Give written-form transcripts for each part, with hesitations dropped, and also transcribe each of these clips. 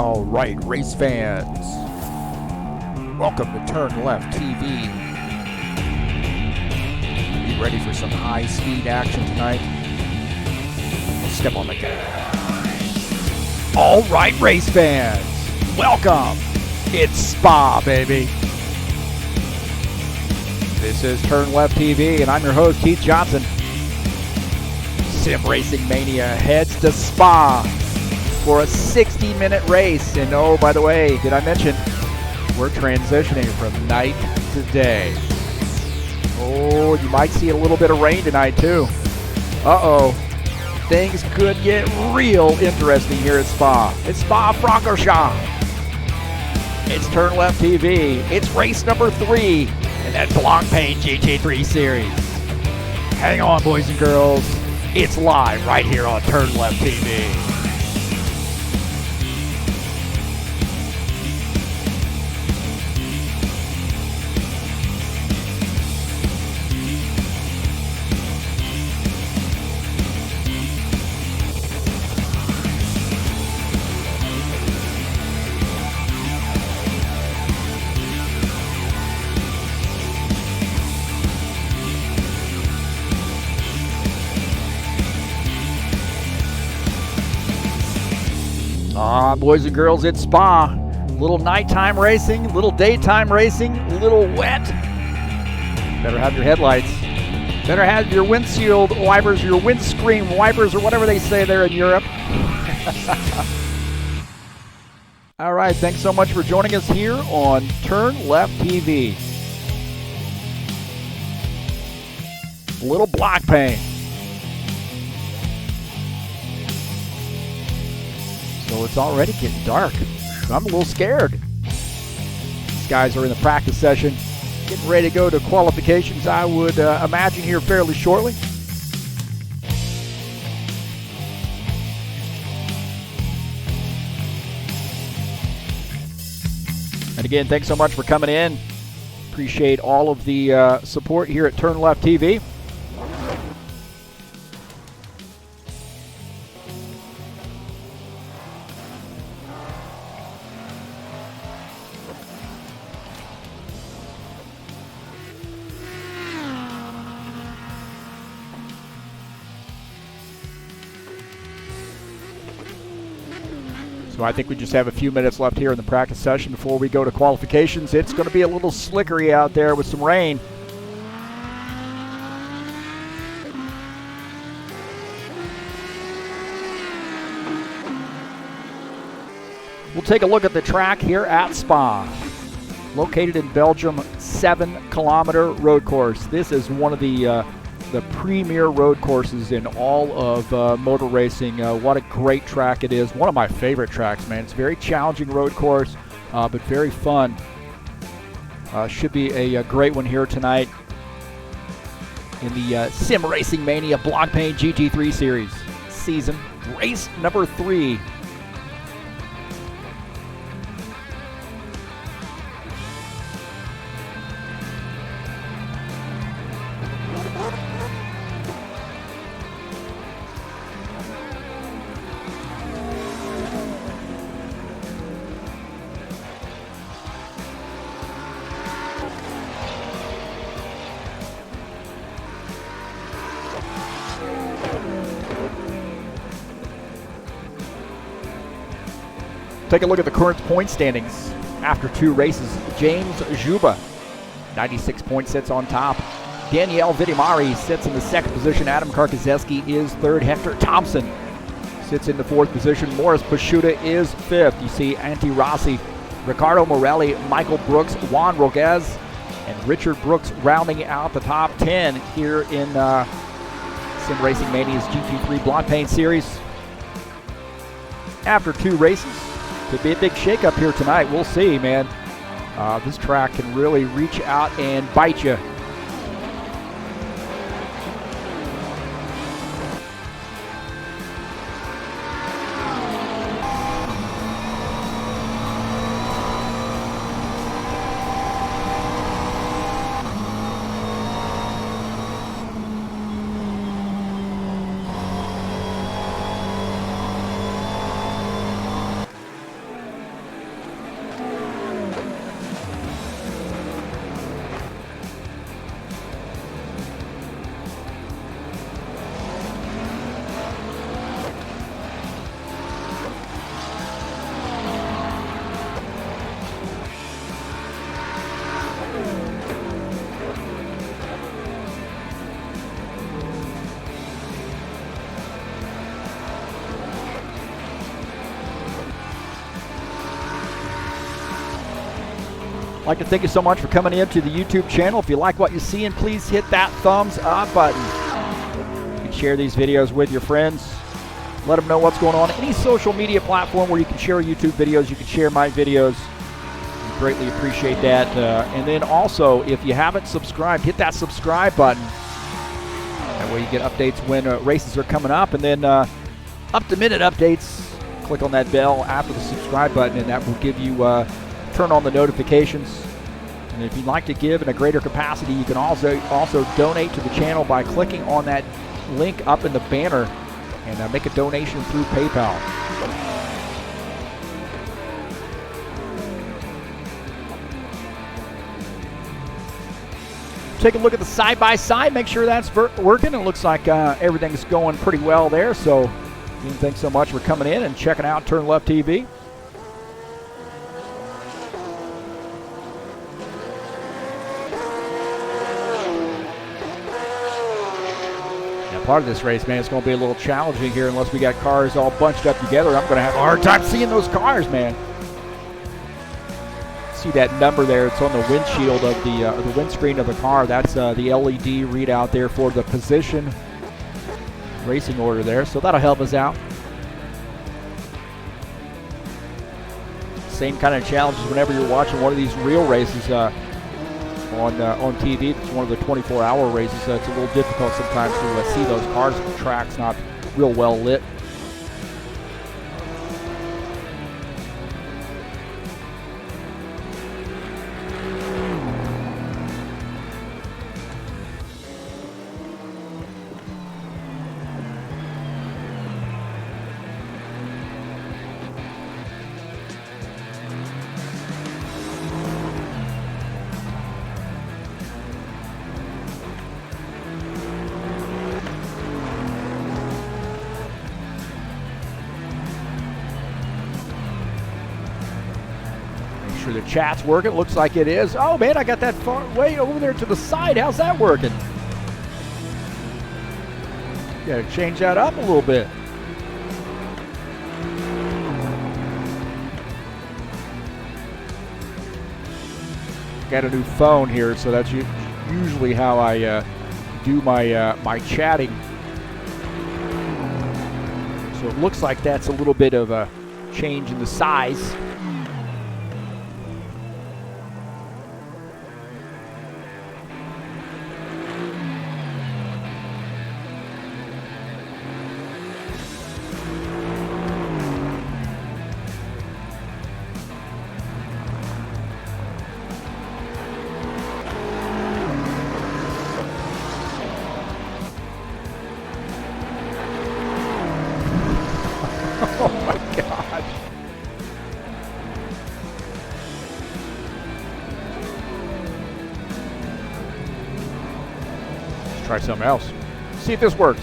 All right, race fans, welcome to TurnLeft TV. Be ready for some high-speed action tonight. Step on the gas. All right, race fans, welcome. It's Spa, baby. This is TurnLeft TV, and I'm your host, Heath Johnson. Sim Racing Mania heads to Spa for a 60-minute race. And oh, by the way, did I mention we're transitioning from night to day? Oh, you might see a little bit of rain tonight too. Uh-oh. Things could get real interesting here at Spa. It's Spa-Francorchamps. It's TurnLeft TV. It's race number 3 in that Blancpain GT3 series. Hang on, boys and girls. It's live right here on TurnLeft TV. Boys and girls, it's Spa. Little nighttime racing, little daytime racing, little wet. Better have your headlights. Better have your windshield wipers, your windscreen wipers, or whatever they say there in Europe. All right, thanks so much for joining us here on TurnLeft TV. Little Blancpain. So it's already getting dark. I'm a little scared. These guys are in the practice session, getting ready to go to qualifications, I would imagine, here fairly shortly. And again, thanks so much for coming in. Appreciate all of the support here at TurnLeft TV. So I think we just have a few minutes left here in the practice session before we go to qualifications. It's going to be a little slickery out there with some rain. We'll take a look at the track here at Spa. Located in Belgium, 7-kilometer road course. This is one of the premier road courses in all of motor racing. What a great track it is. One of my favorite tracks, man. It's a very challenging road course, but very fun. Should be a great one here tonight in the Sim Racing Mania Blancpain GT3 series. Season, race number 3. Take a look at the current point standings after 2 races. James Juba, 96 points, sits on top. Danielle Vidimari sits in the 2nd position. Adam Karkazeski is 3rd. Hector Thompson sits in the 4th position. Morris Pashuta is 5th. You see Antti Rossi, Ricardo Morelli, Michael Brooks, Juan Roguez, and Richard Brooks rounding out the top 10 here in Sim Racing Mania's GT3 Blancpain series. After 2 races, could be a big shakeup here tonight. We'll see, man. This track can really reach out and bite you. I'd like to thank you so much for coming in to the YouTube channel. If you like what you see, and please hit that thumbs up button. You can share these videos with your friends. Let them know what's going on. Any social media platform where you can share YouTube videos, you can share my videos. We greatly appreciate that. And then also, if you haven't subscribed, hit that subscribe button. That way you get updates when races are coming up. And then up-to-minute updates, click on that bell after the subscribe button, and that will give you, turn on the notifications. And if you'd like to give in a greater capacity, you can also donate to the channel by clicking on that link up in the banner and make a donation through PayPal. Take a look at the side-by-side, make sure that's working. It looks like everything's going pretty well there. So again, thanks so much for coming in and checking out TurnLeft TV. Now, part of this race, man, it's going to be a little challenging here unless we got cars all bunched up together. I'm going to have a hard time seeing those cars, man. See that number there? It's on the windshield of the windscreen of the car. That's the LED readout there for the position racing order there. So that'll help us out. Same kind of challenges whenever you're watching one of these real races on TV. It's one of the 24-hour races. It's a little difficult sometimes to see those cars if the track's not real well lit. Sure the chat's working. Looks like it is. Oh man, I got that far way over there to the side. How's that working? Gotta change that up a little bit. Got a new phone here, so that's usually how I do my my chatting. So it looks like that's a little bit of a change in the size. Oh my gosh. Let's try something else. See if this works.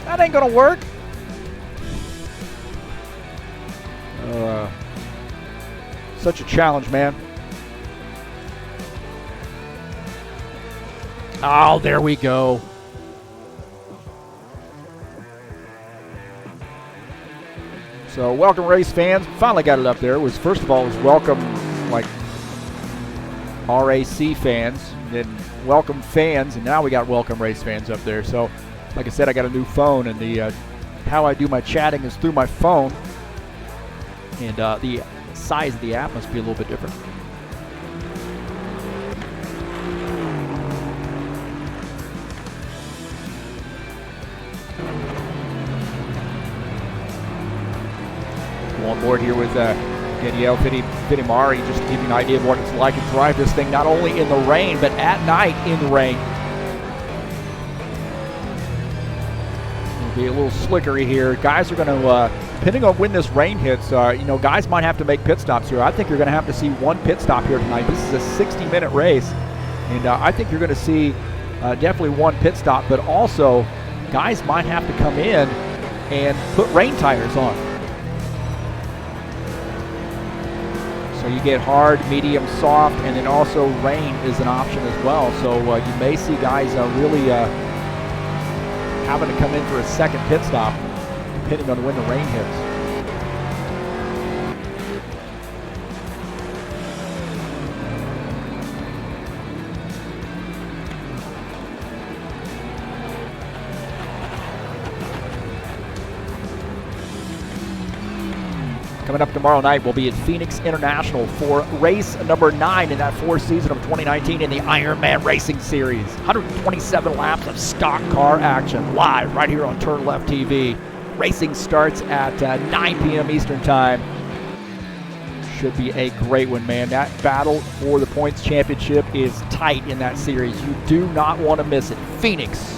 That ain't gonna work. Such a challenge, man. Oh, there we go. So welcome race fans. Finally got it up there. First of all, it was welcome like RAC fans, and then welcome fans, and now we got welcome race fans up there. So like I said, I got a new phone, and the how I do my chatting is through my phone, and the size of the app must be a little bit different. On board here with Danielle Fittimari, just to give you an idea of what it's like to drive this thing not only in the rain, but at night in the rain. It'll be a little slickery here. Guys are going to, depending on when this rain hits, guys might have to make pit stops here. I think you're going to have to see one pit stop here tonight. This is a 60-minute race, and I think you're going to see definitely one pit stop, but also guys might have to come in and put rain tires on. So you get hard, medium, soft, and then also rain is an option as well. So you may see guys really having to come in for a second pit stop, depending on when the rain hits. Coming up tomorrow night, we'll be at Phoenix International for race number 9 in that 4th season of 2019 in the Ironman Racing Series. 127 laps of stock car action live right here on TurnLeft TV. Racing starts at 9 p.m. Eastern Time. Should be a great one, man. That battle for the points championship is tight in that series. You do not want to miss it. Phoenix.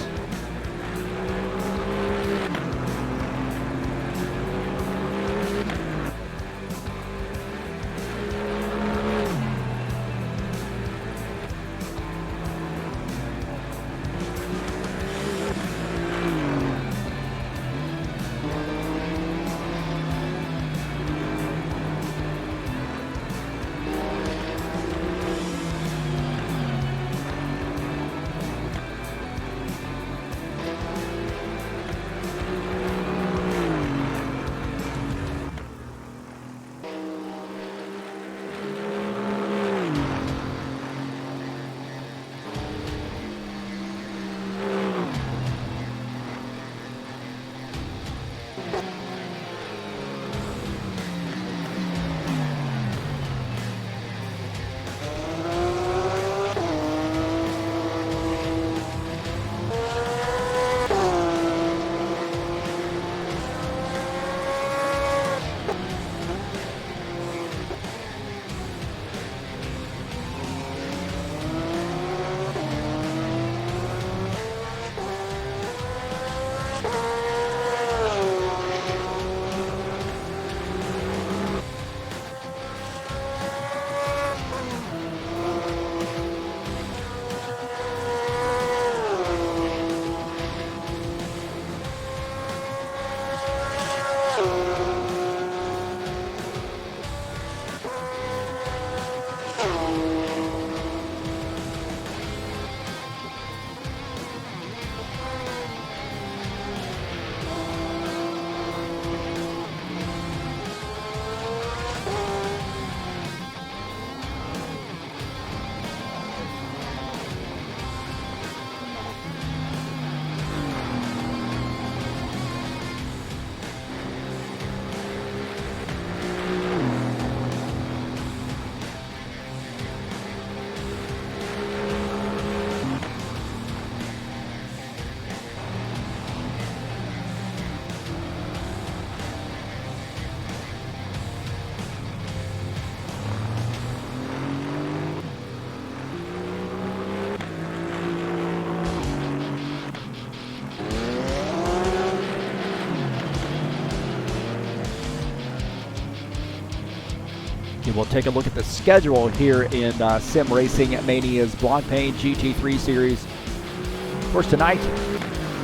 We'll take a look at the schedule here in Sim Racing Mania's Blancpain GT3 Series. Of course, tonight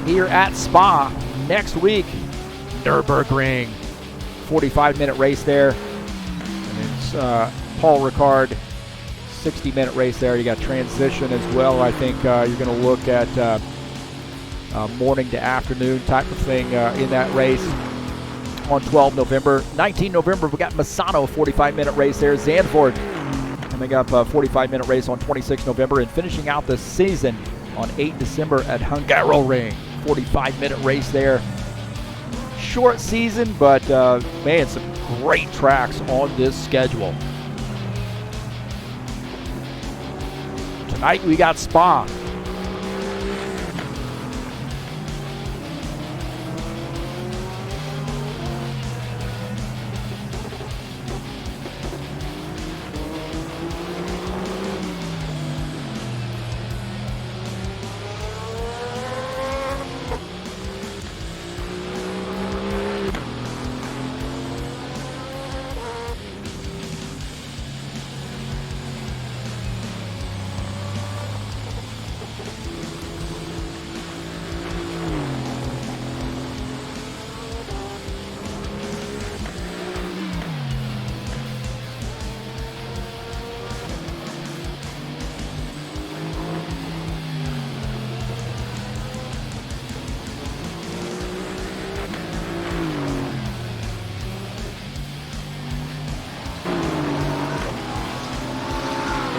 here at Spa. Next week, Nürburgring. 45-minute race there. And it's Paul Ricard, 60-minute race there. You got transition as well. I think you're going to look at morning to afternoon type of thing in that race. On 12 November. 19 November, we got Misano, 45-minute race there. Zandvoort coming up, a 45-minute race on 26 November. And finishing out the season on 8 December at Hungaroring. 45-minute race there. Short season, but man, some great tracks on this schedule. Tonight we got Spa.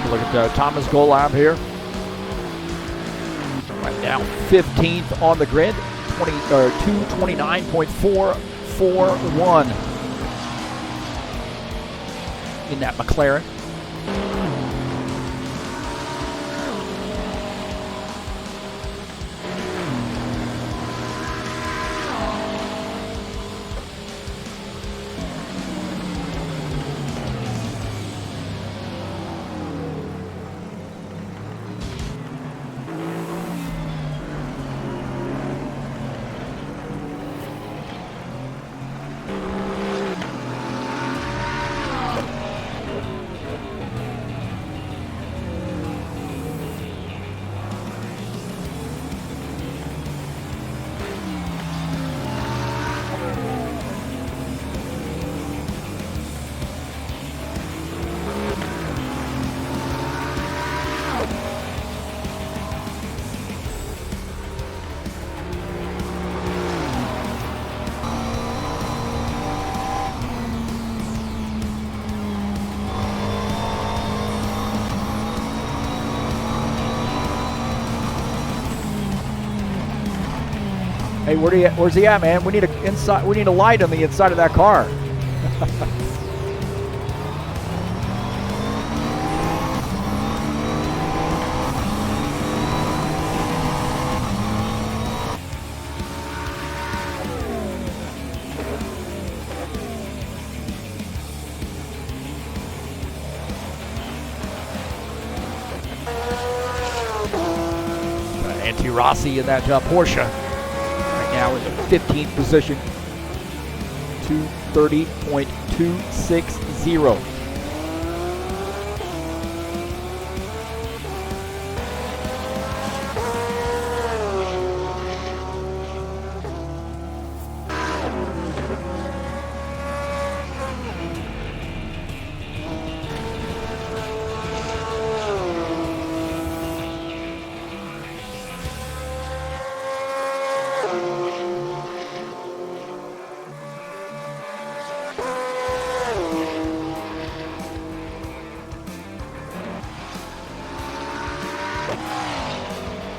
Look at Thomas Golab here. Right now, 15th on the grid, 229.441. in that McLaren. Hey, where's he at, man? We need a light on the inside of that car. Rossi in that Porsche. Now in the 15th position, 2:30.260.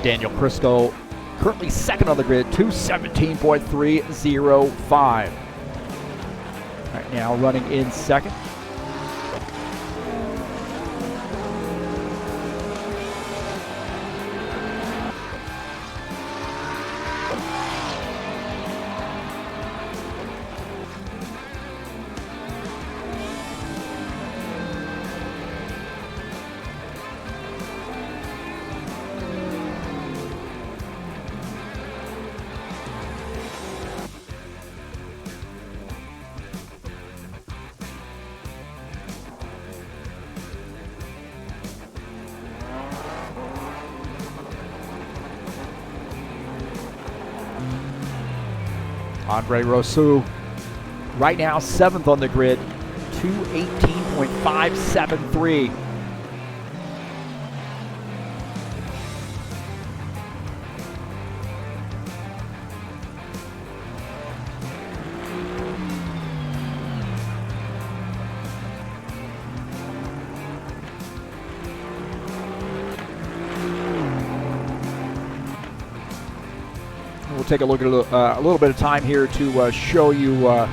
Daniel Prisco currently second on the grid, 2:17.305. Right now running in second. Andre Rousseau, right now 7th on the grid, 2:18.573. We'll take a look at a little bit of time here to show you a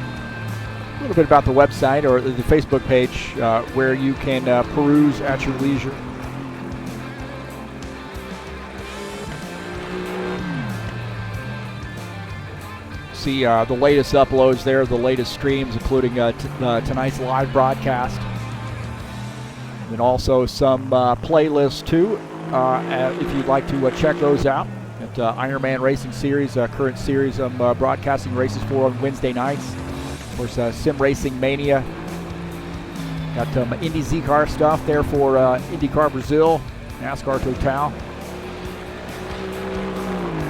little bit about the website or the Facebook page where you can peruse at your leisure. See the latest uploads there, the latest streams, including tonight's live broadcast. And then also some playlists too, if you'd like to check those out. Ironman Racing Series, current series I'm broadcasting races for on Wednesday nights. Of course, Sim Racing Mania. Got Indy Z-Car stuff there for IndyCar Brazil, NASCAR Total.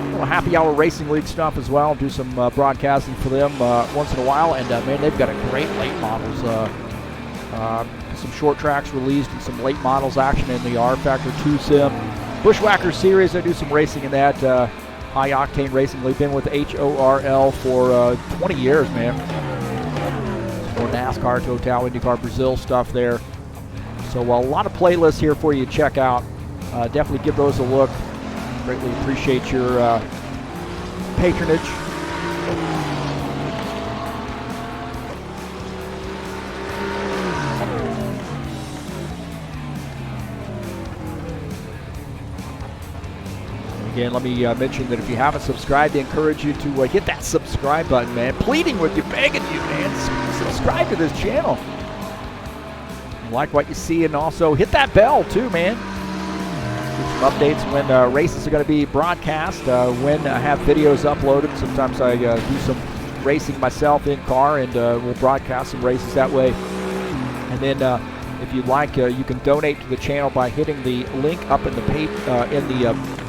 A little happy hour racing league stuff as well. Do some broadcasting for them once in a while. And man, they've got a great late models. Some short tracks released and some late models action in the rFactor 2 Sim. Bushwhacker Series, I do some racing in that. High Octane Racing League. Been with HORL for 20 years, man. More NASCAR, Total, IndyCar Brazil stuff there. So a lot of playlists here for you to check out. Definitely give those a look. Greatly appreciate your patronage. Again, let me mention that if you haven't subscribed, I encourage you to hit that subscribe button, man. Pleading with you, begging you, man. Subscribe to this channel. Like what you see, and also hit that bell too, man. Get some updates when races are going to be broadcast, when I have videos uploaded. Sometimes I do some racing myself in car, and we'll broadcast some races that way. And then if you'd like, you can donate to the channel by hitting the link up in the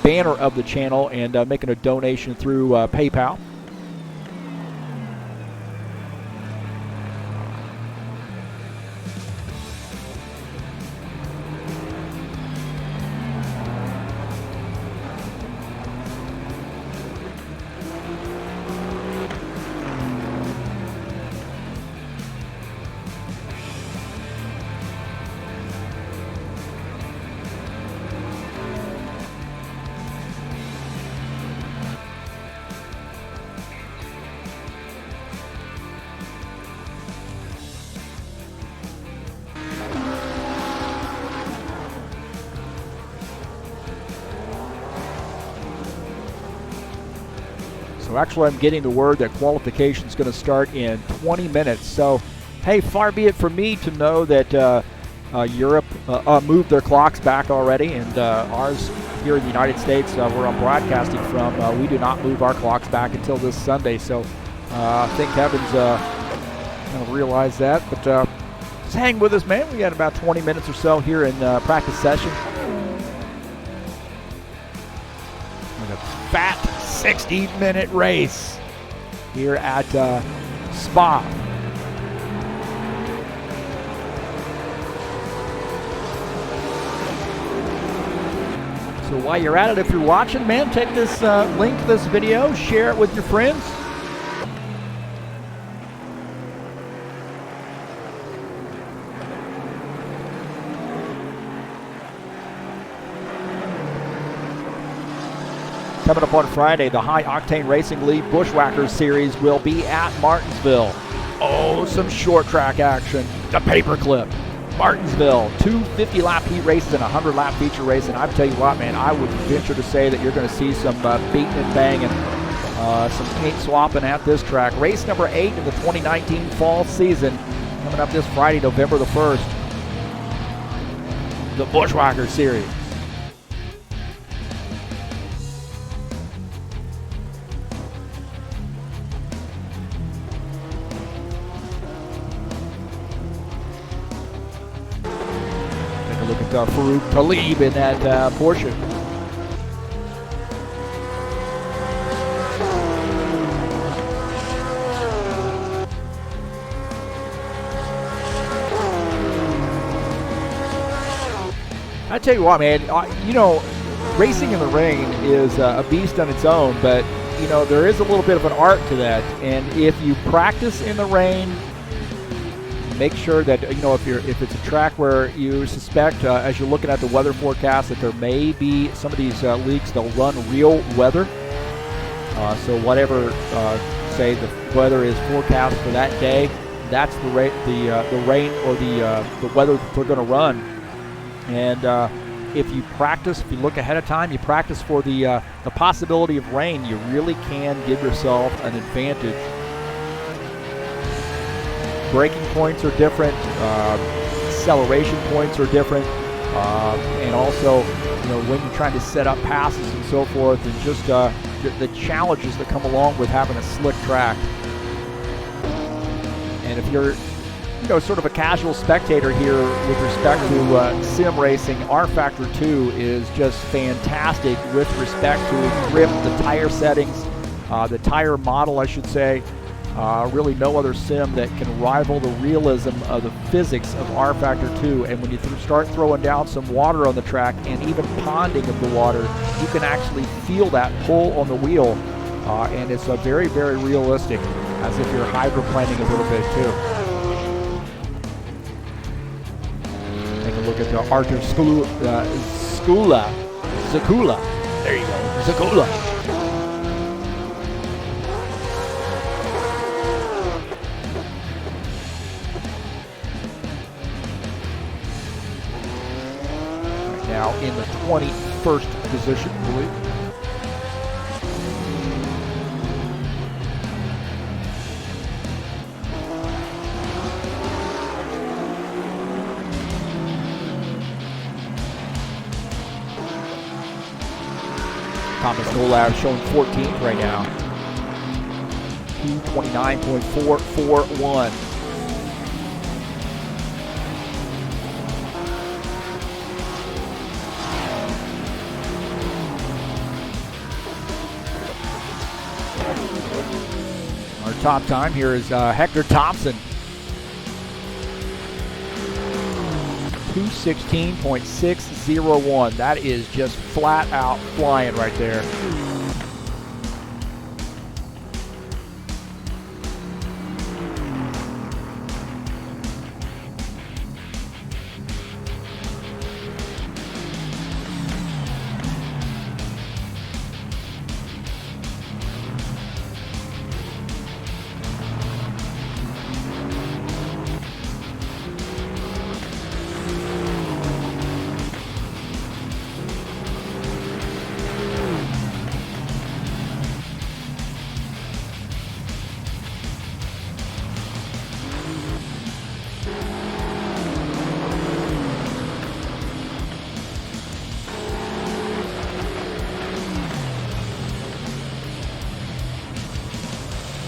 banner of the channel and making a donation through PayPal. So actually, I'm getting the word that qualification is going to start in 20 minutes. So, hey, far be it from me to know that Europe moved their clocks back already, and ours here in the United States, where I'm broadcasting from, we do not move our clocks back until this Sunday. So I think Kevin's going to realize that. But just hang with us, man. We got about 20 minutes or so here in practice session. And a fat 60-minute race here at Spa. So while you're at it, if you're watching, man, take this link to this video, share it with your friends. Coming up on Friday, the High Octane Racing League Bushwhackers Series will be at Martinsville. Oh, some short track action. The paperclip. Martinsville, 2 50-lap heat races and a 100-lap feature race. And I tell you what, man, I would venture to say that you're going to see some beating and banging, some paint swapping at this track. Race number 8 in the 2019 fall season, coming up this Friday, November the 1st. The Bushwhackers Series. Look at Farouk Talib in that Porsche. I tell you what, man, you know, racing in the rain is a beast on its own, but, you know, there is a little bit of an art to that. And if you practice in the rain, make sure that, you know, if it's a track where you suspect, as you're looking at the weather forecast, that there may be some of these leagues, they'll run real weather. So whatever, say the weather is forecast for that day, that's the rain or the weather that they're going to run. And if you practice, if you look ahead of time, you practice for the possibility of rain, you really can give yourself an advantage. Braking points are different, acceleration points are different, and also, you know, when you're trying to set up passes and so forth, and just the challenges that come along with having a slick track. And if you're, you know, sort of a casual spectator here with respect to sim racing, rFactor 2 is just fantastic with respect to grip, the tire settings, the tire model, I should say. Really no other sim that can rival the realism of the physics of rFactor 2. And when you start throwing down some water on the track and even ponding of the water, you can actually feel that pull on the wheel. And it's very, very realistic, as if you're hydroplaning a little bit too. Take a look at the Arthur Zakula. There you go, Zakula. Now in the 20 first position, I believe. Thomas Nolab showing 14th right now. 2:29.441. Our top time here is Hector Thompson. 2:16.601. That is just flat out flying right there.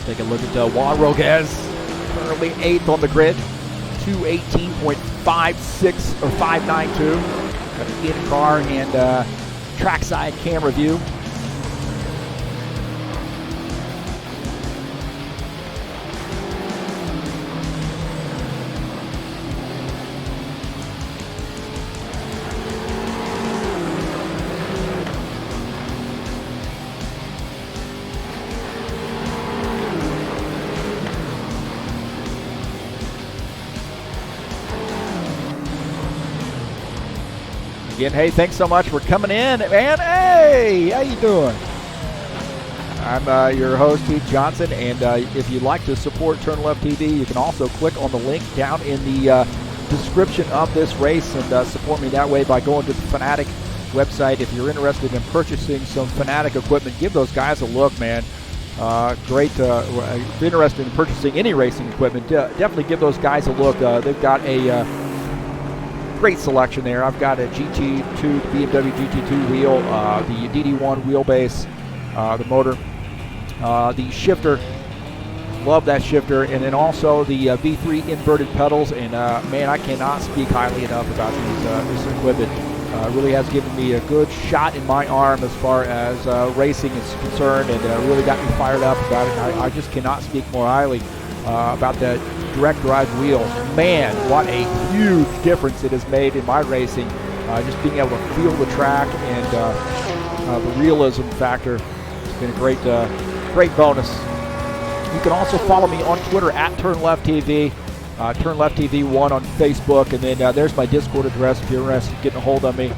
Take a look at Juan Roguez, currently 8th on the grid, 2:18.56 or 592. Got an in-car and trackside camera view. Again, hey, thanks so much for coming in, man. Hey, how you doing? I'm your host, Heath Johnson, and if you'd like to support TurnLeft TV, you can also click on the link down in the description of this race and support me that way by going to the Fanatic website. If you're interested in purchasing some Fanatic equipment, give those guys a look, man. Great. If you're interested in purchasing any racing equipment, definitely give those guys a look. They've got a great selection there. I've got a GT2, the BMW GT2 wheel, the DD1 wheelbase, the motor, the shifter. Love that shifter, and then also the V3 inverted pedals. And man, I cannot speak highly enough about this equipment. Really has given me a good shot in my arm as far as racing is concerned, and really got me fired up about it. I just cannot speak more highly about the direct drive wheels. Man, what a huge difference it has made in my racing. Just being able to feel the track and the realism factor has been a great bonus. You can also follow me on Twitter at TurnLeft TV, TurnLeft TV 1 on Facebook, and then there's my Discord address if you're interested in getting a hold of me. You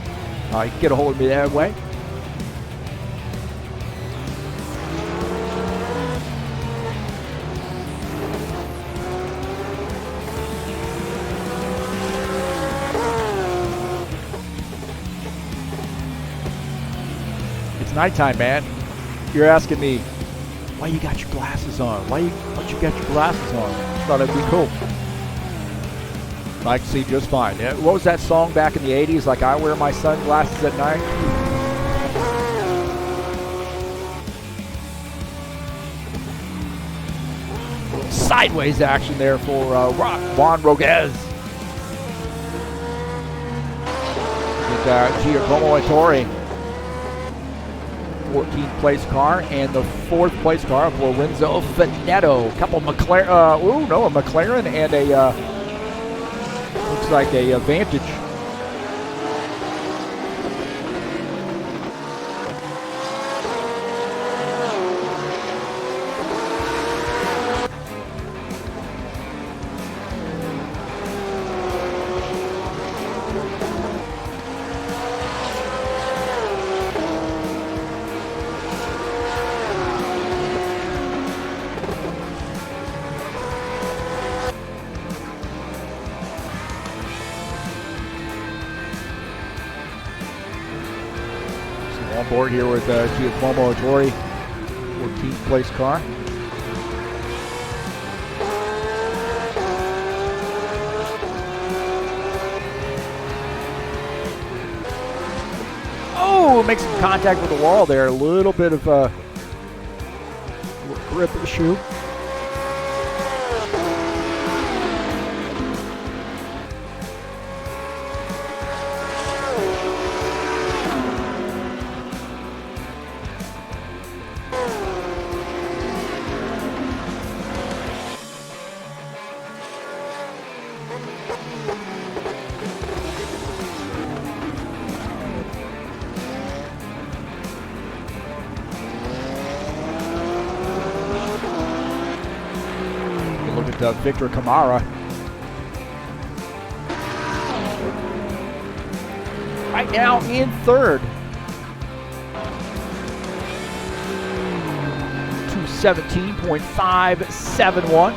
can get a hold of me that way. It's nighttime, man. You're asking me, why you got your glasses on? Why you got your glasses on? I thought it'd be cool. I can see just fine. What was that song back in the 80s? Like, I wear my sunglasses at night? Sideways action there for Juan Roguez. With Giacomo Ettore. 14th place car, and the 4th place car for Lorenzo Finetto. A couple McLaren, a McLaren and a, looks like a Vantage. board here with Giacomo Autori, 14th place car. Oh, makes some contact with the wall there. A little bit of grip issue. Look at Victor Camara. Right now in third. 217.571.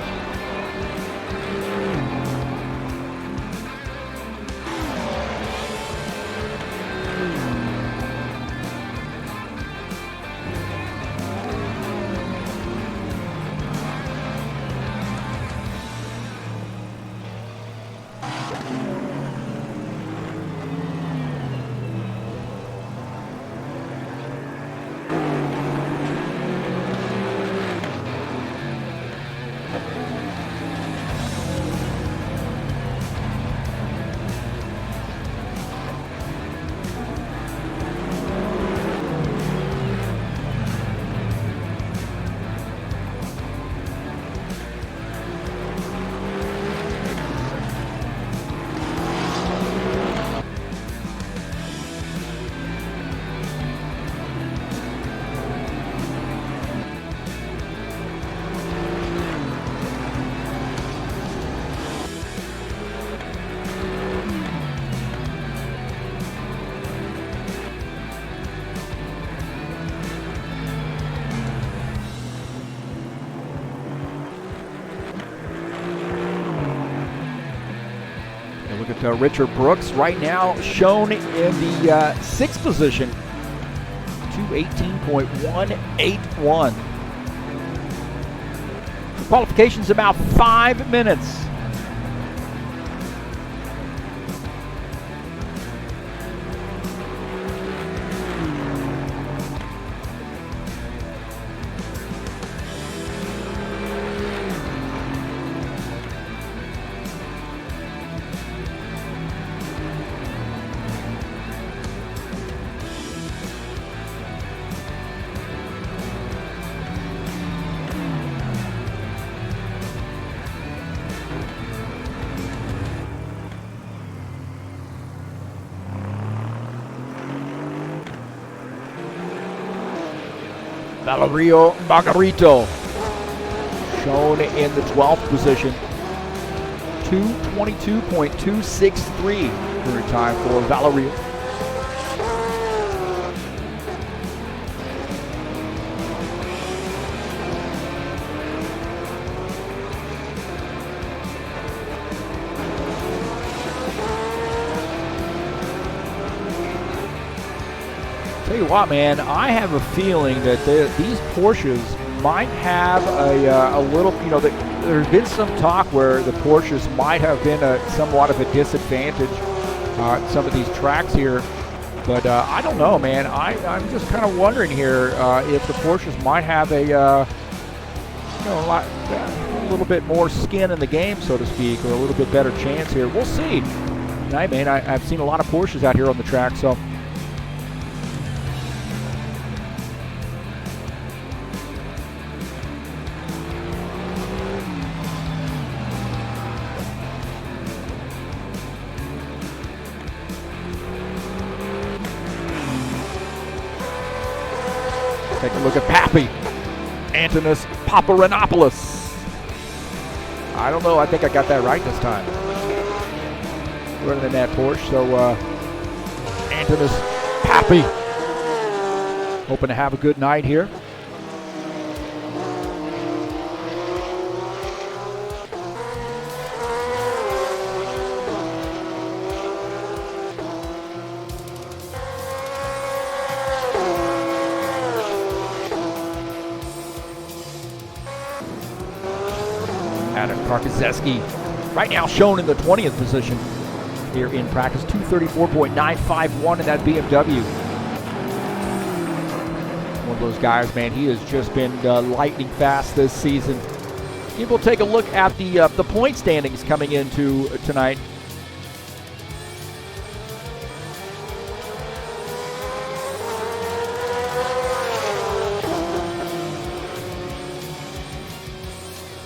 Look at Richard Brooks right now shown in the sixth position, 218.181. The qualification's about 5 minutes. Valerio Margarito shown in the 12th position, 222.263 current time for Valerio. Tell you what, man, I have a feeling that these Porsches might have a little, you know, there's been some talk where the Porsches might have been somewhat of a disadvantage at some of these tracks here. But I don't know, man. I'm just kind of wondering here if the Porsches might have a little bit more skin in the game, so to speak, or a little bit better chance here. We'll see. Hey, man, I've seen a lot of Porsches out here on the track, so. Take a look at Pappy, Antonis Paparanopoulos. I don't know, I think I got that right this time. Running in that Porsche, so Antonis Pappy. Hoping to have a good night here. Adam Karkazeski right now shown in the 20th position here in practice. 234.951 in that BMW. One of those guys, man, he has just been lightning fast this season. We'll take a look at the point standings coming into tonight.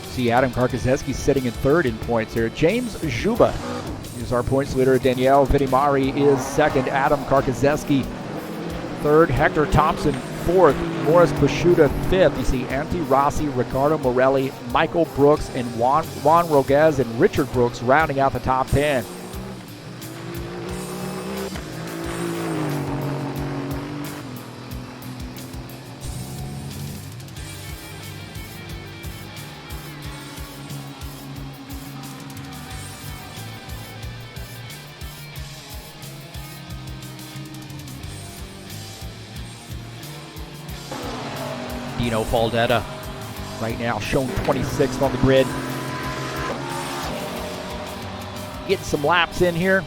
See Adam Karkazeski sitting in third in points here. James Juba is our points leader. Danielle Vidimari is second. Adam Karkazeski third. Hector Thompson fourth. Morris Pashuta fifth. You see Antti Rossi, Ricardo Morelli, Michael Brooks, and Juan Roguez and Richard Brooks rounding out the top 10. Dino Faldetta right now shown 26th on the grid. Getting some laps in here.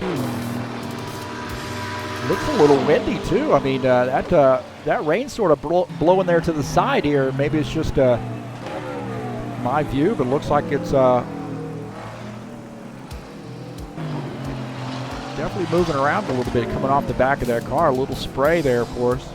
Looks a little windy too. I mean, that rain sort of blowing there to the side here. Maybe it's just my view, but it looks like it's definitely moving around a little bit coming off the back of that car. A little spray there, of course.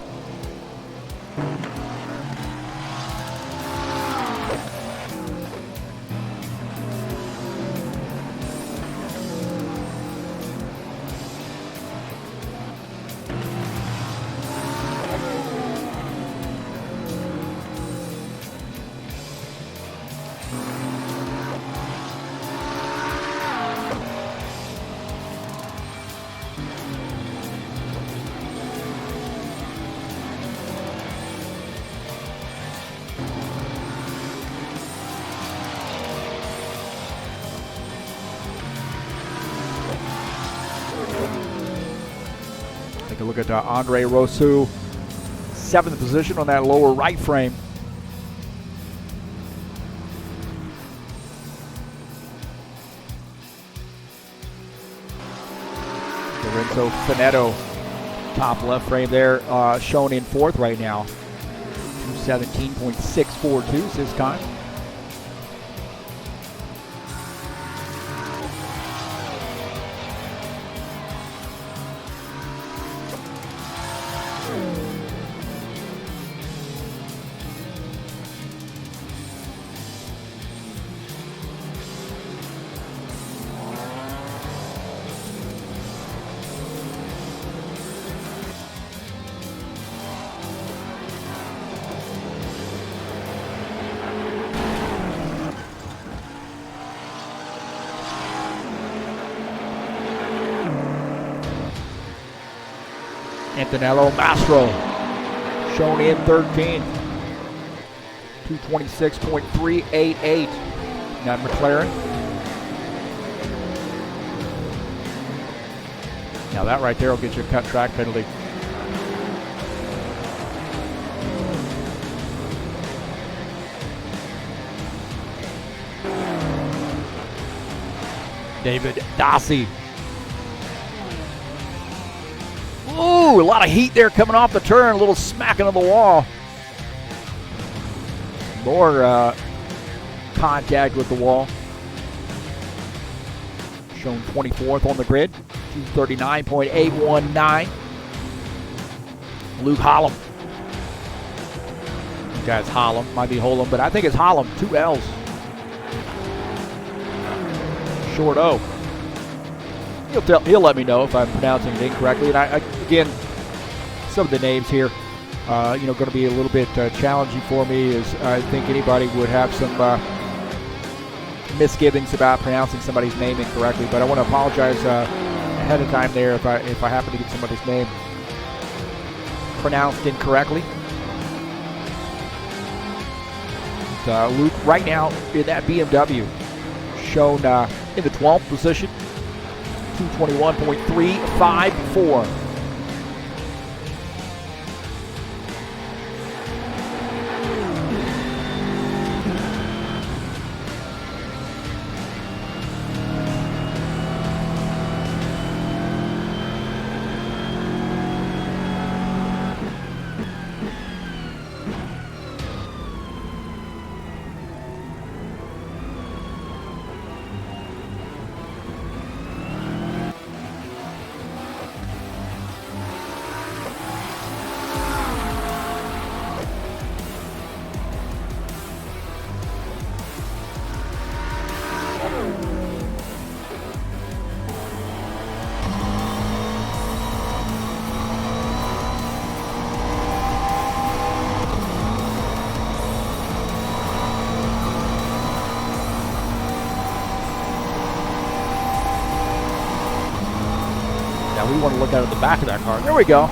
Take a look at Andre Rosu, 7th position on that lower right frame. Lorenzo Finetto, top left frame there, shown in 4th right now. 217.642 is his time. Antonello Mastro, shown in 13th. 226.388. That McLaren. Now that right there will get you a cut track penalty. David Dossie. Ooh, a lot of heat there coming off the turn. A little smacking of the wall. More contact with the wall. Shown 24th on the grid. 239.819. Luke Hollum. This guy's Hollum. Might be Holum, but I think it's Hollum. 2 L's. Short O. He'll let me know if I'm pronouncing it incorrectly. And again, some of the names here, going to be a little bit challenging for me. As I think anybody would have some misgivings about pronouncing somebody's name incorrectly. But I want to apologize ahead of time there if I happen to get somebody's name pronounced incorrectly. Luke right now in that BMW, shown in the 12th position. 221.354. want to look out of the back of that car. There we go.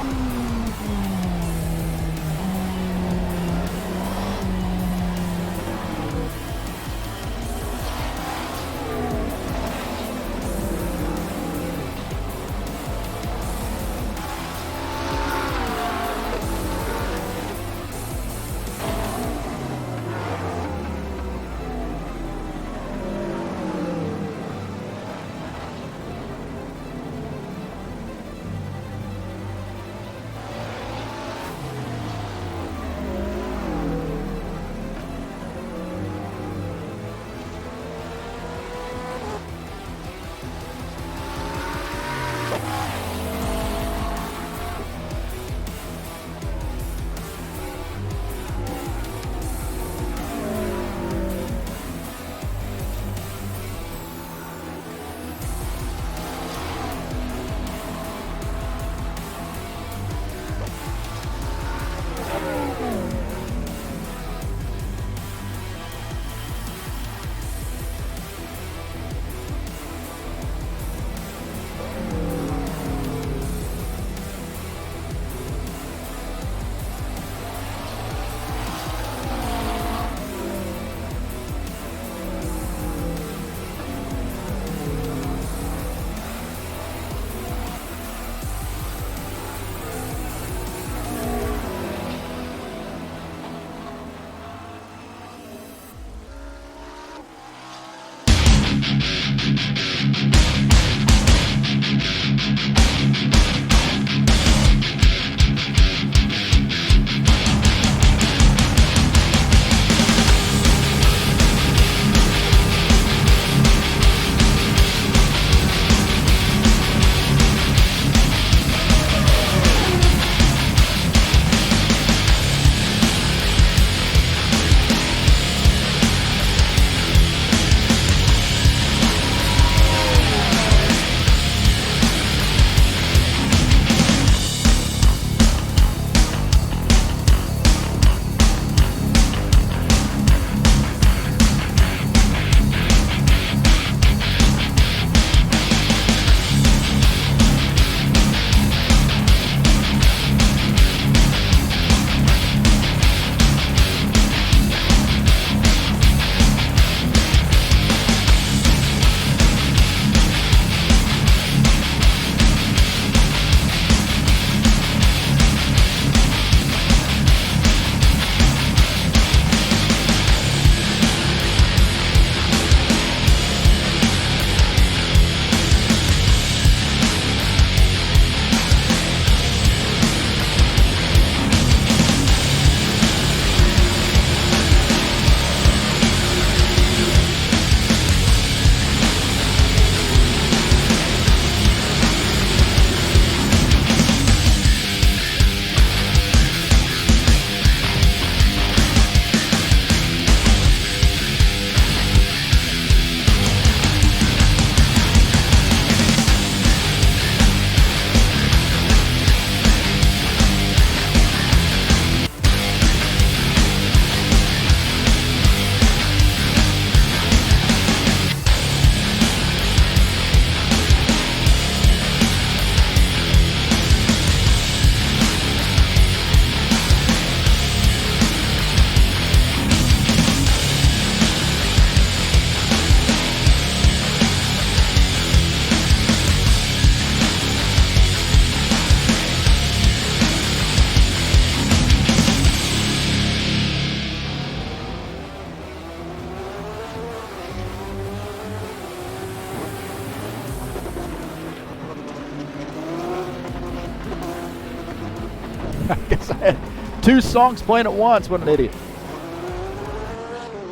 I guess I had two songs playing at once. What an idiot.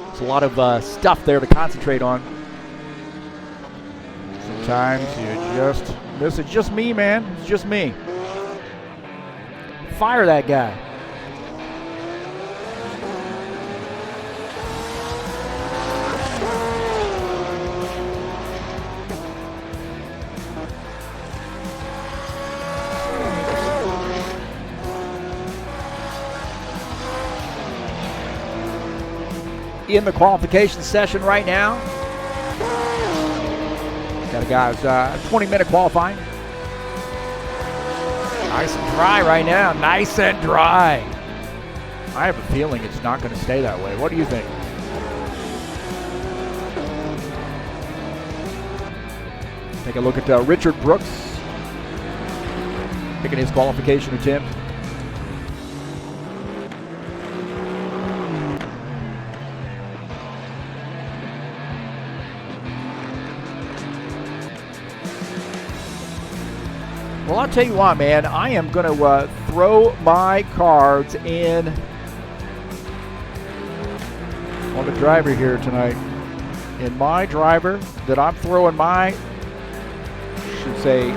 There's a lot of stuff there to concentrate on. Sometimes you just miss it. Just me, man. It's just me. Fire that guy. In the qualification session right now. Got a guy's 20-minute qualifying. Nice and dry right now. Nice and dry. I have a feeling it's not going to stay that way. What do you think? Take a look at Richard Brooks making his qualification attempt. Well, I'll tell you what, man. I am going to throw my cards in on the driver here tonight. And my driver that I'm throwing my, should say,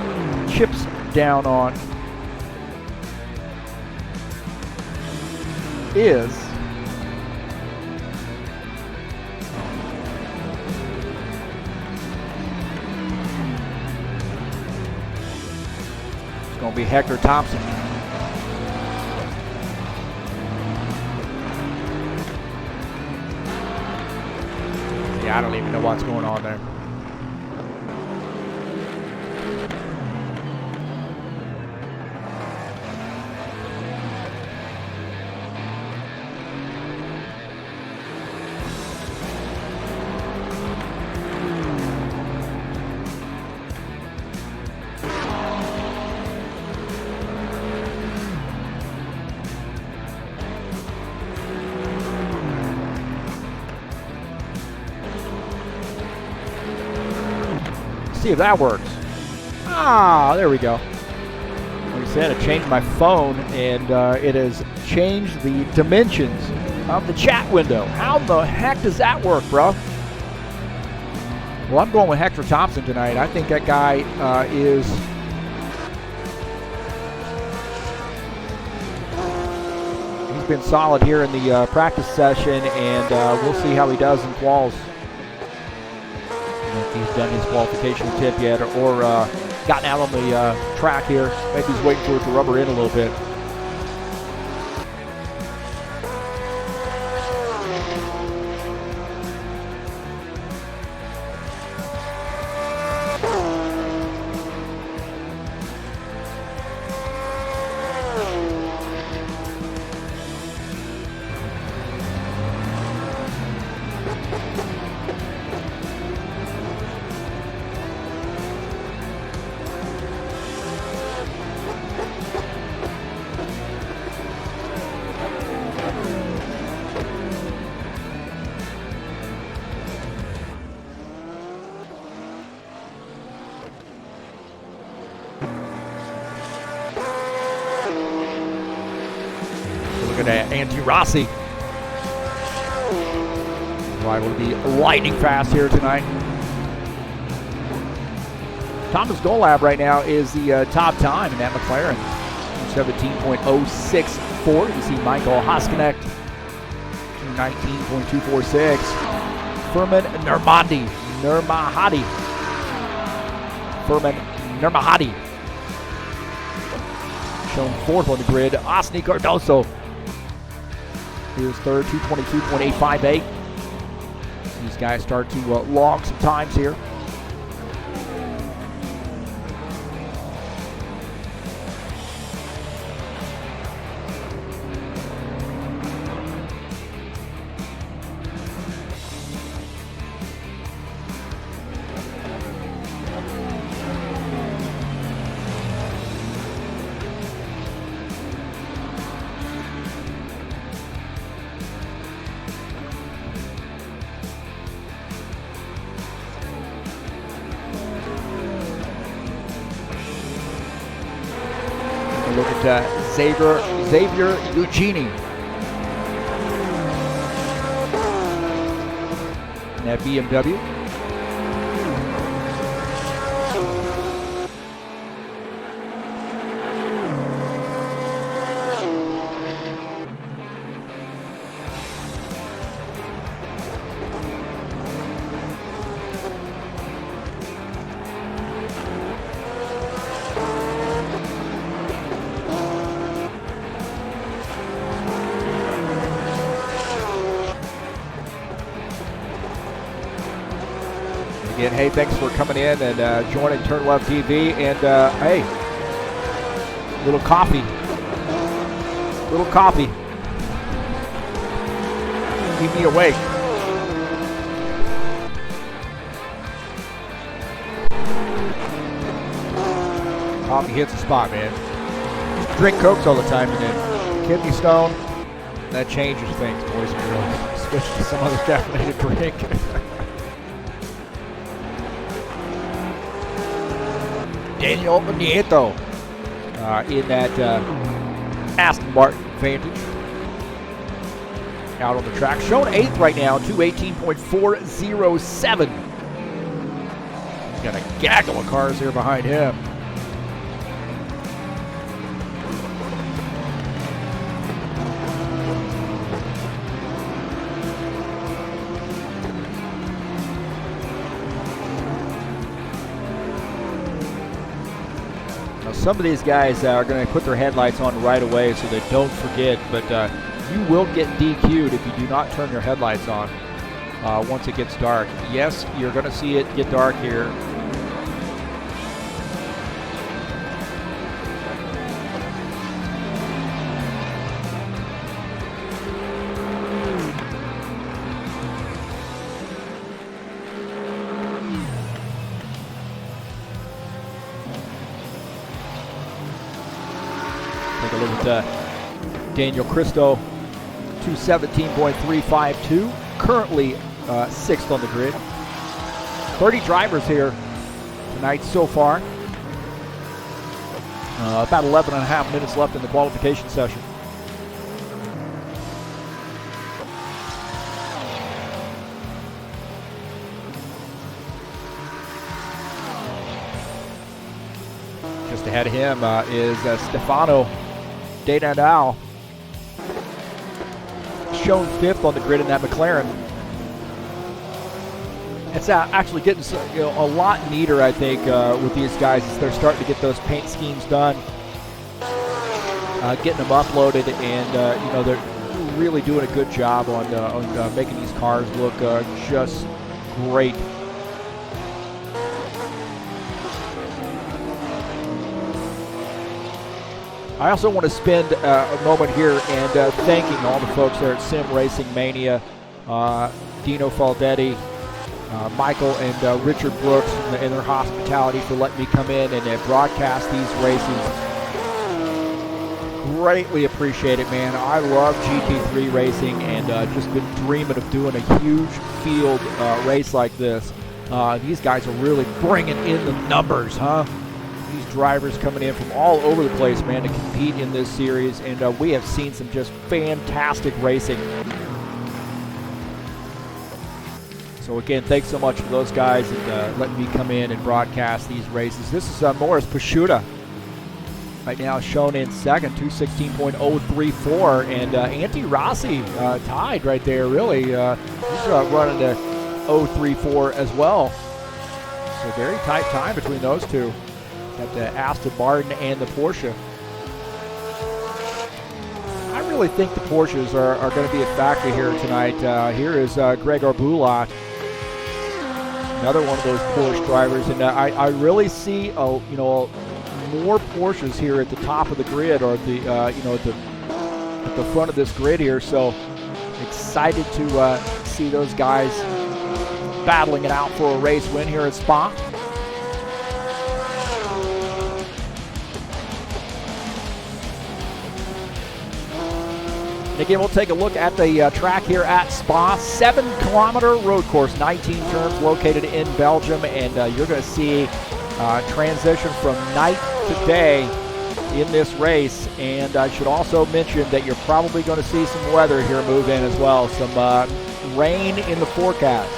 chips down on is going to be Hector Thompson. Yeah, I don't even know what's going on there. See if that works. Ah, there we go. Like I said, I changed my phone and it has changed the dimensions of the chat window. How the heck does that work, bro? Well, I'm going with Hector Thompson tonight. I think that guy is he's been solid here in the practice session, and we'll see how he does in quals. He's done his qualification tip yet, or gotten out on the track here. Maybe he's waiting for it to rubber in a little bit. Look at Andy Rossi. Liable to be lightning fast here tonight. Thomas Golab right now is the top time in that McLaren. 17.064. You see Michael Hoskenek, 19.246. Furman Nurmahadi. Shown fourth on the grid. Osni Cardoso. Here's third, 222.858. These guys start to log some times here. Look at Xavier Eugenie. And that BMW. Again, hey, thanks for coming in and joining TurnLeft TV. And hey, Little coffee. Little coffee. Keep me awake. Coffee hits the spot, man. Drink Cokes all the time and then kidney stone. That changes things, boys and girls. Switch to some other caffeinated drink. Daniel Nieto in that Aston Martin Vantage. Out on the track. Shown 8th right now, 218.407. Got a gaggle of cars here behind him. Some of these guys are going to put their headlights on right away so they don't forget, but you will get DQ'd if you do not turn your headlights on once it gets dark. Yes, you're going to see it get dark here. Take a look at Daniel Cristo, 217.352, currently 6th on the grid. 30 drivers here tonight so far. About 11 and a half minutes left in the qualification session. Just ahead of him is Stefano De Nadal, shown 5th on the grid in that McLaren. It's actually getting a lot neater, I think, with these guys as they're starting to get those paint schemes done, getting them uploaded, and they're really doing a good job on making these cars look just great. I also want to spend a moment here and thanking all the folks there at Sim Racing Mania, Dino Faldetti, Michael and Richard Brooks and their hospitality for letting me come in and broadcast these races. Greatly appreciate it, man. I love GT3 racing and just been dreaming of doing a huge field race like this. These guys are really bringing in the numbers, huh? These drivers coming in from all over the place, man, to compete in this series, and we have seen some just fantastic racing. So again, thanks so much for those guys and letting me come in and broadcast these races. This is Morris Pasciuta right now shown in 2nd, 216.034, and Antti Rossi tied right there, really. He's running to 034 as well. So very tight time between those two. Got the Aston Martin and the Porsche. I really think the Porsches are going to be a factor here tonight. Here is Gregor Bulat, another one of those Porsche drivers, and I really see more Porsches here at the top of the grid, or at the at the front of this grid here. So excited to see those guys battling it out for a race win here at Spa. And again, we'll take a look at the track here at Spa. 7-kilometer road course, 19 turns, located in Belgium, and you're going to see transition from night to day in this race. And I should also mention that you're probably going to see some weather here move in as well. Some rain in the forecast.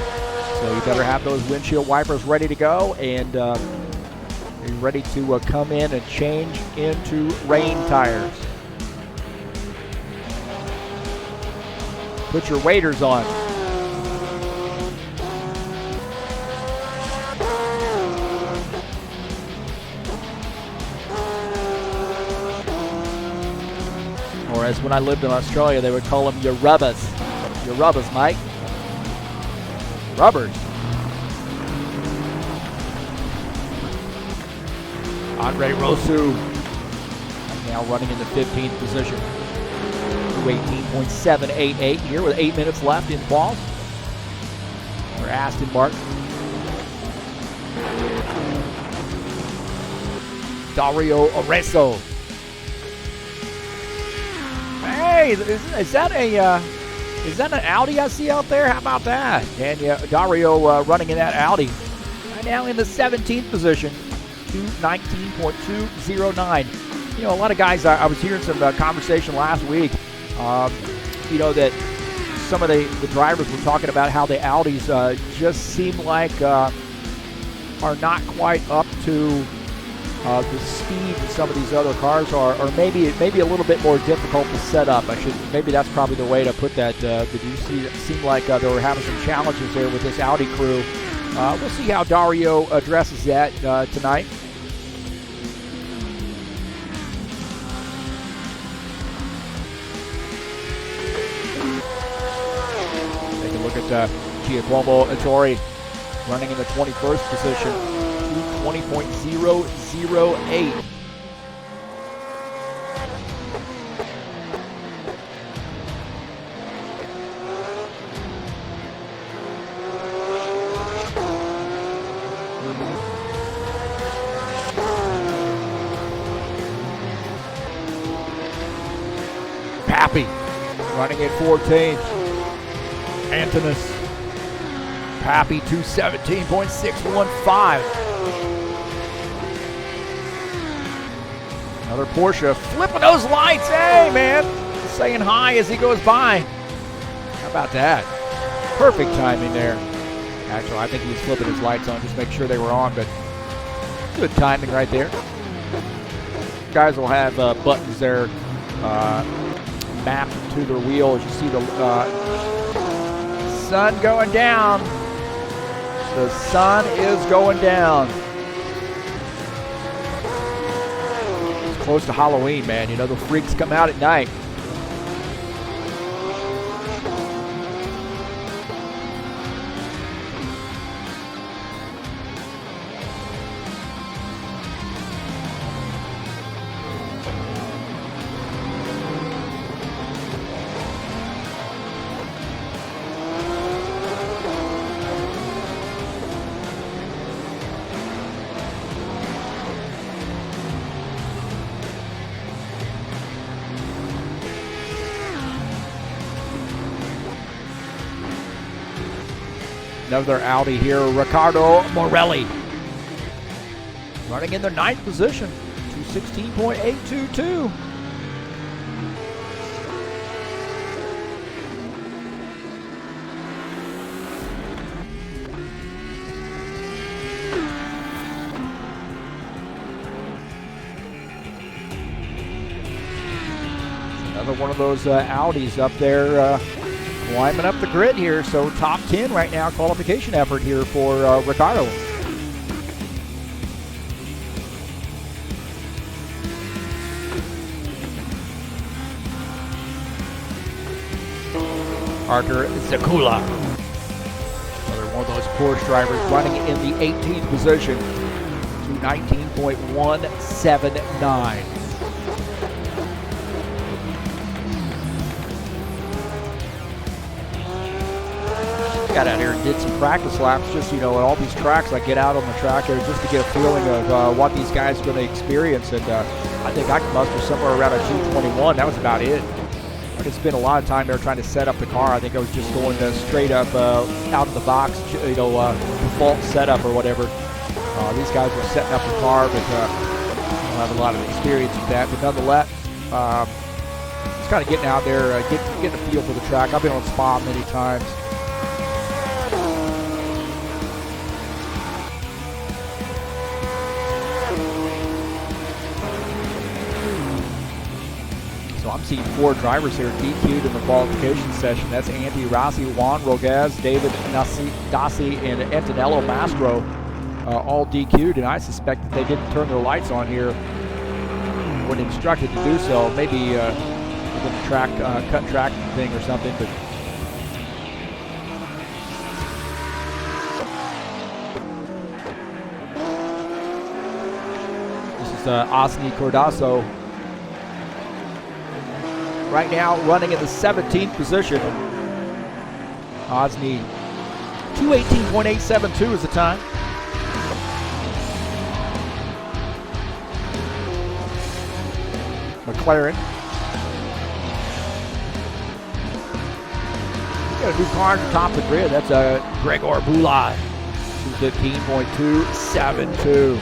So you better have those windshield wipers ready to go, and be ready to come in and change into rain tires. Put your waders on. Or as when I lived in Australia, they would call them your rubbers. Your rubbers, mate. Rubbers. Andre Rosu now running in the 15th position. 2:18.788 here with 8 minutes left in quals for Aston Martin. Dario Arezzo. Hey, is that an Audi I see out there? How about that? And yeah, Dario running in that Audi. Right now in the 17th position, 2:19.209. You know, a lot of guys, I was hearing some conversation last week, you know, that some of the drivers were talking about how the Audis just seem like are not quite up to the speed that some of these other cars are, or maybe a little bit more difficult to set up. Maybe that's probably the way to put that. But you seem like they were having some challenges there with this Audi crew. We'll see how Dario addresses that tonight. Take a look at Giacomo Ettore running in the 21st position, 2:20.008. Pappy running at 14. Antonis Pappy 2:17.615. Another Porsche flipping those lights. Hey, man. Saying hi as he goes by. How about that? Perfect timing there. Actually, I think he was flipping his lights on, just make sure they were on, but good timing right there. Guys will have buttons there mapped to their wheel as you see the sun going down. The sun is going down. It's close to Halloween, man. You know, the freaks come out at night. Another Audi here, Riccardo Morelli. Running in the 9th position, 2:16.822. Another one of those Audis up there climbing up the grid here, so top 10 right now, qualification effort here for Riccardo. Arthur Zakula, another one of those Porsche drivers running in the 18th position, 2:19.179. Got out here and did some practice laps, just, you know, at all these tracks. I get out on the track here just to get a feeling of what these guys are going to experience, and I think I can muster somewhere around a 2:21. That was about it. I didn't spend a lot of time there trying to set up the car. I think I was just going straight up out of the box, you know, default setup or whatever. These guys were setting up the car, but I don't have a lot of experience with that. But nonetheless, just kind of getting out there, getting a feel for the track. I've been on Spa many times. So I'm seeing 4 drivers here DQ'd in the qualification session. That's Andy Rossi, Juan Rogas, David Dassi, and Antonello Mastro, all DQ'd. And I suspect that they didn't turn their lights on here when instructed to do so. Maybe within a track, cut track thing or something. But this is Osni Cordasso right now running in the 17th position. Osney, 2:18.872 is the time. McLaren. Got a new car at the top of the grid. That's Gregor Boulay, 2:15.272.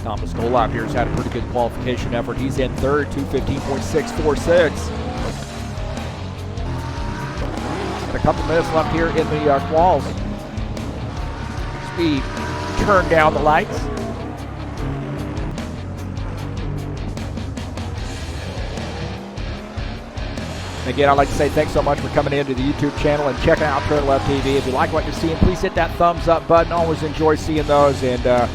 Thomas Golab here has had a pretty good qualification effort. He's in third, 2:15.646. Got a couple minutes left here in the quals. Speed, turn down the lights. Again, I'd like to say thanks so much for coming into the YouTube channel and checking out TurnLeft TV. If you like what you're seeing, please hit that thumbs up button. Always enjoy seeing those. And if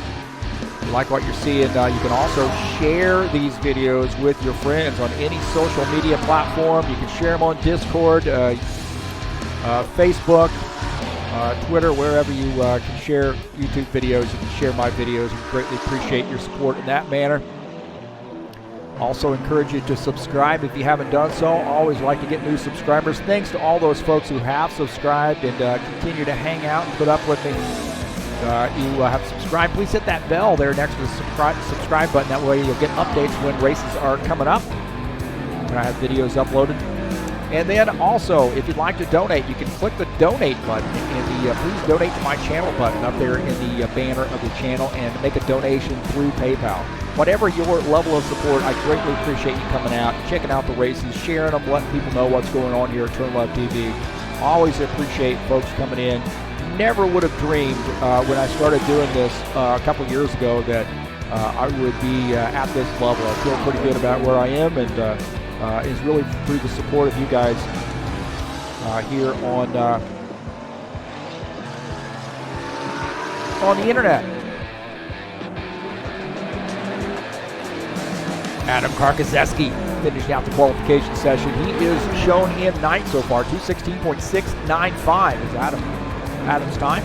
you like what you're seeing, you can also share these videos with your friends on any social media platform. You can share them on Discord, Facebook, Twitter, wherever you can share YouTube videos. You can share my videos. We greatly appreciate your support in that manner. Also encourage you to subscribe if you haven't done so. Always like to get new subscribers. Thanks to all those folks who have subscribed and continue to hang out and put up with me. You have subscribed. Please hit that bell there next to the subscribe button. That way you'll get updates when races are coming up, when I have videos uploaded. And then also, if you'd like to donate, you can click the donate button and the please donate to my channel button up there in the banner of the channel and make a donation through PayPal. Whatever your level of support, I greatly appreciate you coming out, checking out the races, sharing them, letting people know what's going on here at TurnLeft TV. Always appreciate folks coming in. Never would have dreamed when I started doing this a couple years ago that I would be at this level. I feel pretty good about where I am, and it's really through the support of you guys here on the internet. Adam Karkazeski finished out the qualification session. He is shown in ninth so far, 2:16.695 is Adam's time.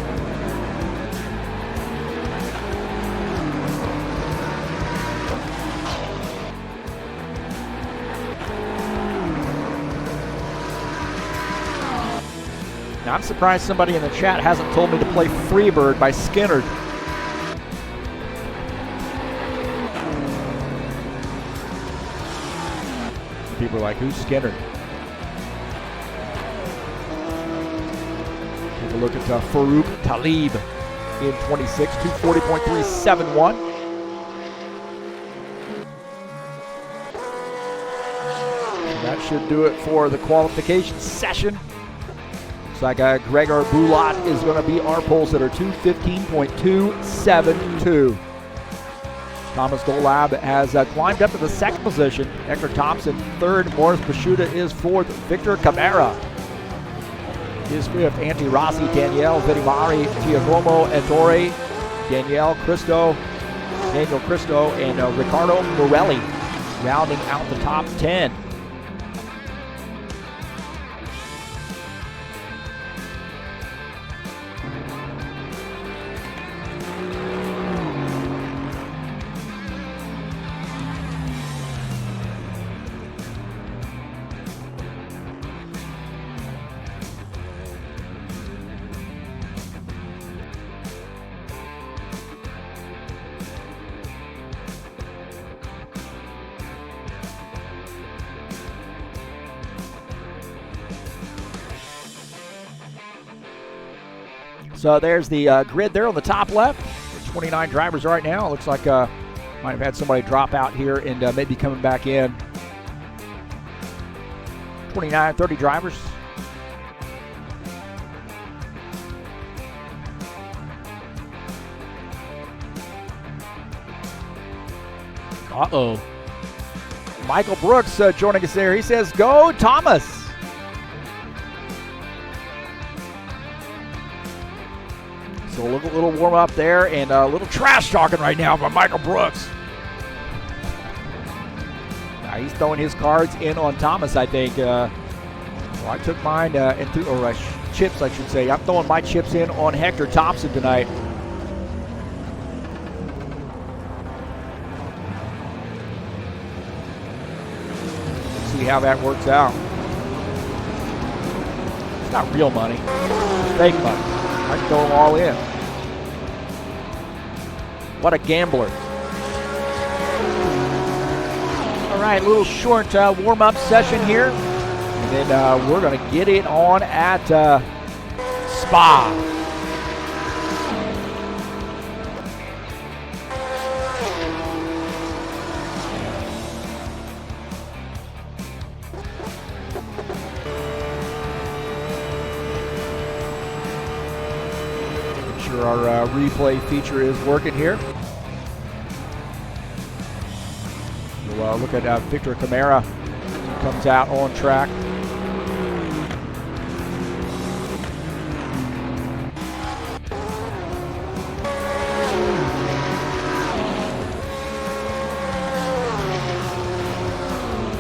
Now, I'm surprised somebody in the chat hasn't told me to play Freebird by Skinner. People are like, who's Skinner? Take a look at Farouk Talib in 26, 2:40.371. So that should do it for the qualification session. Looks like Gregor Boulat is going to be our pole sitter, 2:15.272. Thomas Golab has climbed up to the second position. Hector Thompson third. Morris Bashuta is fourth. Victor Cabrera is fifth. Andy Rossi, Danielle Vidimari, Giacomo Ettore, Daniel Cristo, and Ricardo Morelli rounding out the top 10. So there's the grid there on the top left. 29 drivers right now. It looks like might have had somebody drop out here and maybe coming back in. 29, 30 drivers. Uh-oh. Michael Brooks joining us there. He says, go Thomas. So a little warm up there and a little trash talking right now by Michael Brooks. Now he's throwing his cards in on Thomas, I think. Well, I took mine, chips, I should say. I'm throwing my chips in on Hector Thompson tonight. Let's see how that works out. It's not real money. It's fake money. I can throw them all in. What a gambler. All right, little short warm-up session here. And then we're going to get it on at Spa. Make sure our replay feature is working here. Look at Victor Camara, comes out on track.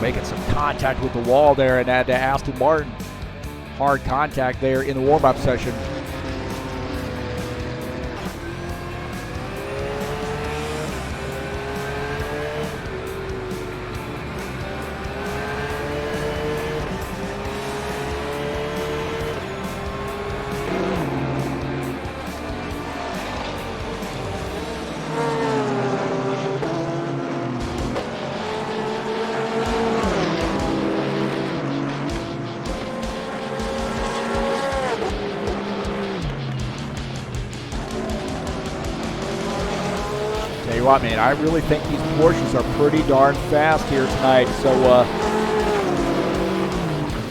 Making some contact with the wall there, and at Aston Martin. Hard contact there in the warm-up session. Tell you what, man, I really think these Porsches are pretty darn fast here tonight. So a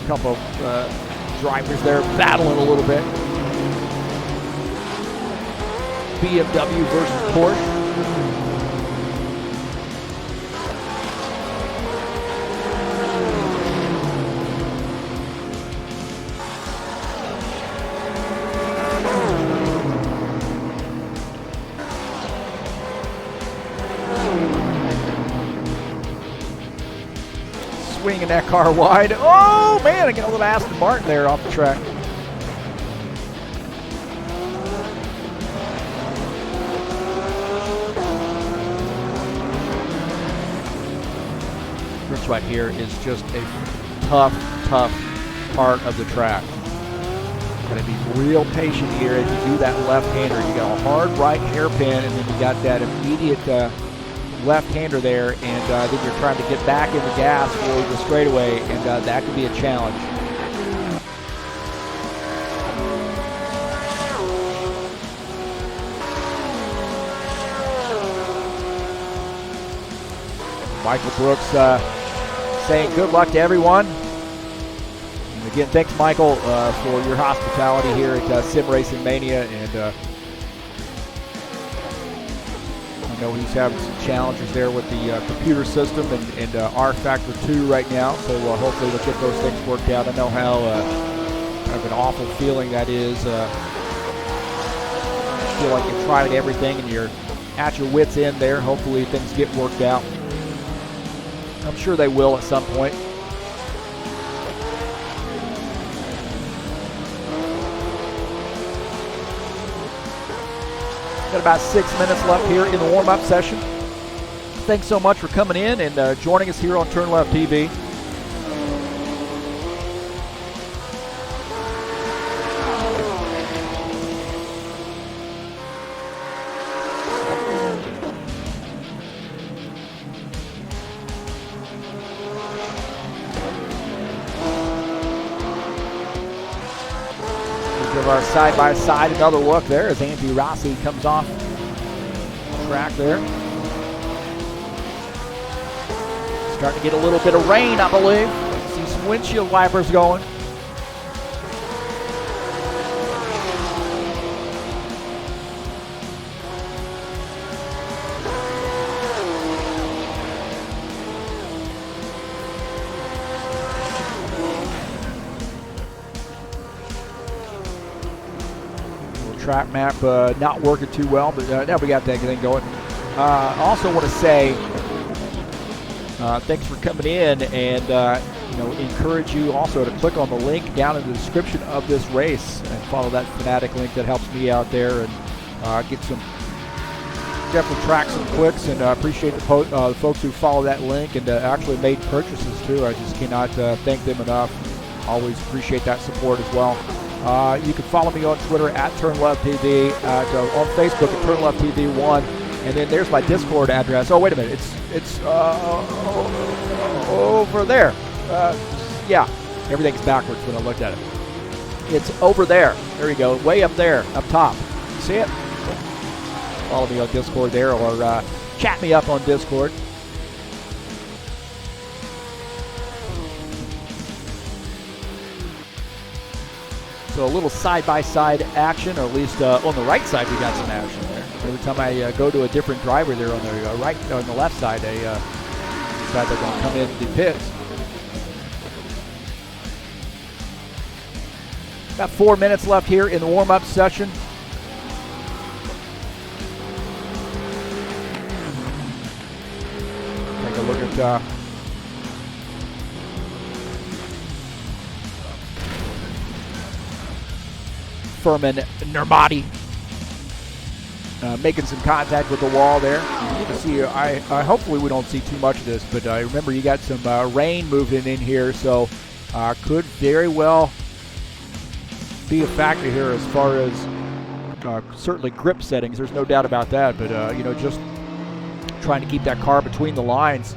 couple of drivers there battling a little bit. BMW versus Porsche. Swinging that car wide. Oh, man, I got a little Aston Martin there off the track. This right here is just a tough part of the track. Got to be real patient here as you do that left-hander. You got a hard right hairpin, and then you got that immediate left-hander there, and then you're trying to get back in the gas for the straightaway, and that could be a challenge. Michael Brooks saying good luck to everyone. And again, thanks, Michael, for your hospitality here at Sim Racing Mania, and I know he's having some challenges there with the computer system and rFactor 2 right now, so hopefully we'll get those things worked out. I know how kind of an awful feeling that is. You feel like you're trying everything and you're at your wits' end there. Hopefully things get worked out. I'm sure they will at some point. Got about 6 minutes left here in the warm-up session. Thanks so much for coming in and joining us here on TurnLeft TV. Give our side-by-side another look there as Andy Rossi comes off track there. Starting to get a little bit of rain, I believe. See some windshield wipers going. Track map not working too well, but now we got that thing going. Also want to say thanks for coming in and encourage you also to click on the link down in the description of this race and follow that Fanatic link. That helps me out there and get some, definitely track some clicks, and appreciate the folks who follow that link and actually made purchases too. I just cannot thank them enough. Always appreciate that support as well. You can follow me on Twitter at TurnLeft TV, on Facebook at TurnLeft TV 1, and then there's my Discord address. Oh, wait a minute, it's over there. Yeah, everything's backwards when I looked at it. It's over there. There you go, way up there, up top. See it? Follow me on Discord there, or chat me up on Discord. So a little side-by-side action, or at least on the right side we got some action there. Every time I go to a different driver there on the right, on the left side, they decide they're going to come in the pits. Got 4 minutes left here in the warm-up session. Take a look at Furman Nurmati making some contact with the wall there. You can see, hopefully we don't see too much of this, but remember you got some rain moving in here, so could very well be a factor here as far as certainly grip settings. There's no doubt about that, but just trying to keep that car between the lines,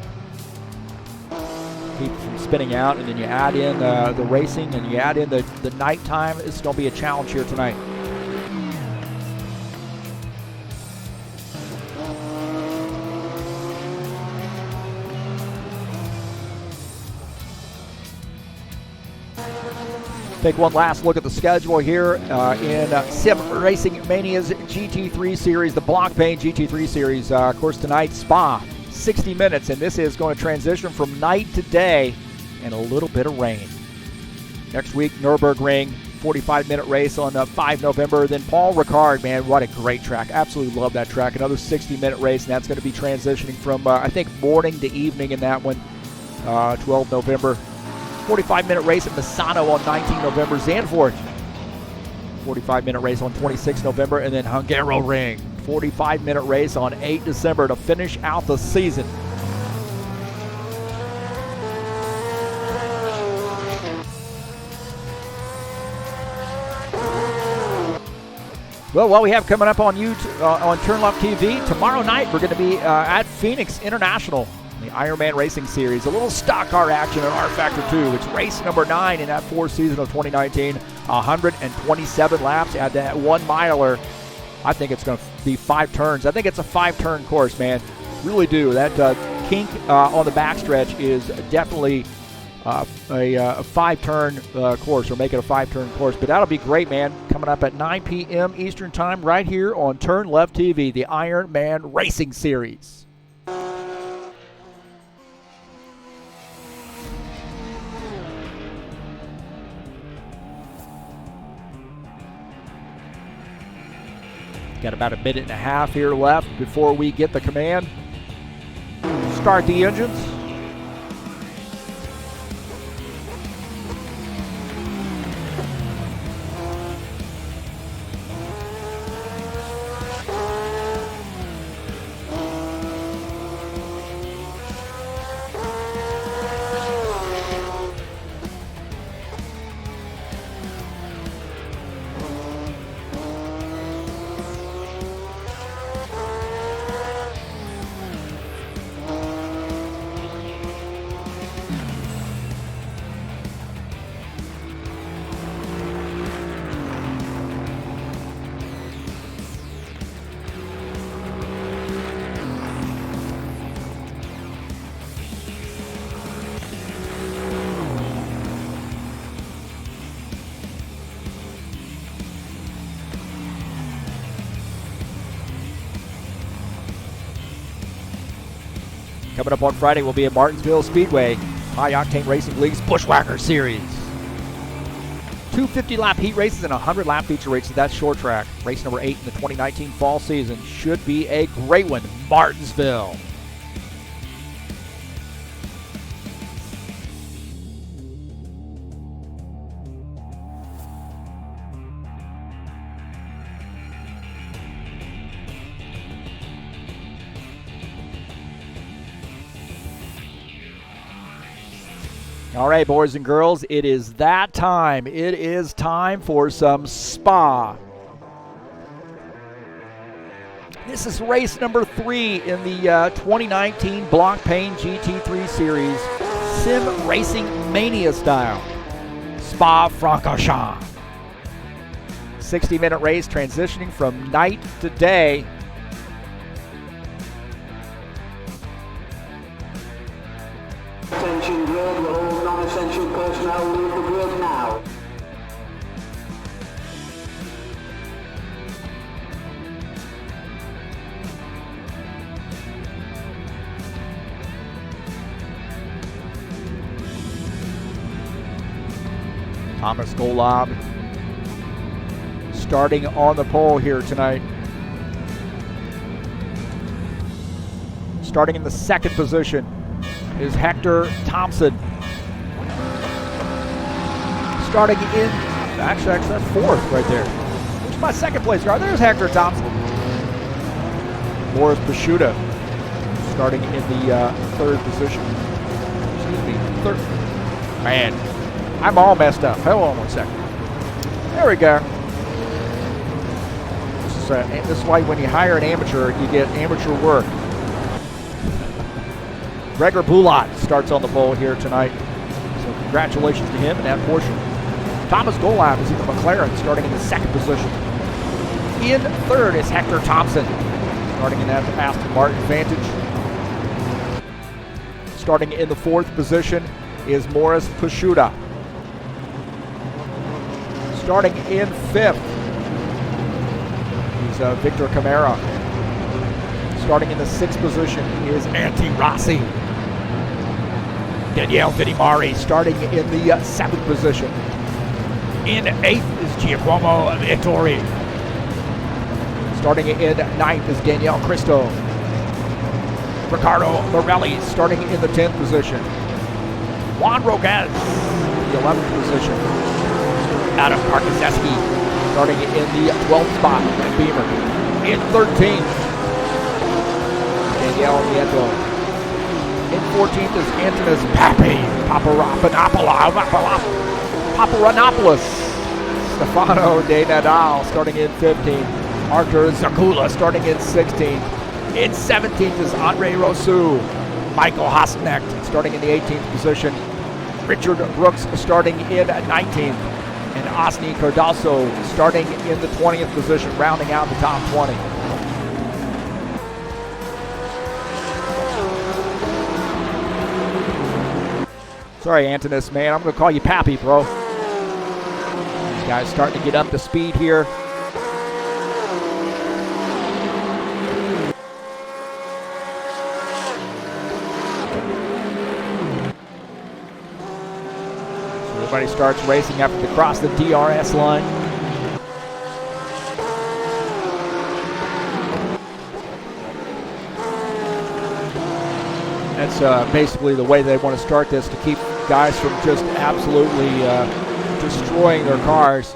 keep it from spinning out, and then you add in the racing and you add in the nighttime. It's going to be a challenge here tonight. Take one last look at the schedule here in Sim Racing Mania's GT3 Series, the Blancpain GT3 Series. Of course, tonight, Spa, 60 minutes, and this is going to transition from night to day and a little bit of rain. Next week, Nürburgring, 45-minute race on 5 November. Then Paul Ricard, man, what a great track. Absolutely love that track. Another 60-minute race, and that's going to be transitioning from, I think, morning to evening in that one, 12 November. 45-minute race at Misano on 19 November. Zandvoort, 45-minute race on 26 November. And then Hungaroring, 45-minute race on 8 December to finish out the season. Well, what we have coming up on YouTube, on TurnLeft TV, tomorrow night we're going to be at Phoenix International, the Ironman Racing Series. A little stock car action on rFactor 2. It's race number 9 in that 4th season of 2019. 127 laps at that 1 miler. I think it's going to be 5 turns. I think it's a 5-turn course, man. Really do. That kink on the backstretch is definitely a 5-turn course, or make it a 5-turn course. But that'll be great, man. Coming up at 9 p.m. Eastern Time right here on TurnLeft TV, the Ironman Racing Series. Got about a minute and a half here left before we get the command. Start the engines. Coming up on Friday, we'll be at Martinsville Speedway, High Octane Racing League's Bushwhacker Series. 2 50-lap heat races and 100-lap feature races. That's short track. Race number 8 in the 2019 fall season. Should be a great one. Martinsville. All right, boys and girls, it is that time. It is time for some Spa. This is race number 3 in the 2019 Blancpain GT3 series, Sim Racing Mania style, Spa-Francorchamps. 60-minute race transitioning from night to day. Attention grid, will all non-essential personnel leave the grid now. Thomas Golab starting on the pole here tonight. Starting in the second position is Hector Thompson. Starting in, actually that's fourth right there. Who's my second place car? There's Hector Thompson. Morris Pashuta starting in the third position. Excuse me, third. Man, I'm all messed up. Hold on one second. There we go. This is why when you hire an amateur, you get amateur work. Gregor Bulat starts on the pole here tonight. So congratulations to him in that portion. Thomas Golab is in the McLaren starting in the second position. In third is Hector Thompson starting in that Aston Martin Vantage. Starting in the fourth position is Morris Pashuta. Starting in fifth is Victor Camara. Starting in the sixth position is Antti Rossi. Daniele Vidimari starting in the seventh position. In eighth is Giacomo Vittori. Starting in ninth is Daniel Cristo. Ricardo Morelli starting in the 10th position. Juan Roquez, the 11th position. Adam Parkazeski starting in the 12th spot, Red Beamer. In 13th, Danielle Nieto. In 14th is Antonis Paparanopoulos. Stefano De Nadal starting in 15th. Arthur Zakula starting in 16th. In 17th is Andre Rousseau. Michael Hosnecht starting in the 18th position. Richard Brooks starting in 19th. And Osni Cardoso starting in the 20th position, rounding out the top 20. Sorry, Antonis, man. I'm going to call you Pappy, bro. These guys starting to get up to speed here. So everybody starts racing after they cross the DRS line. That's basically the way they want to start this, to keep guys from just absolutely destroying their cars.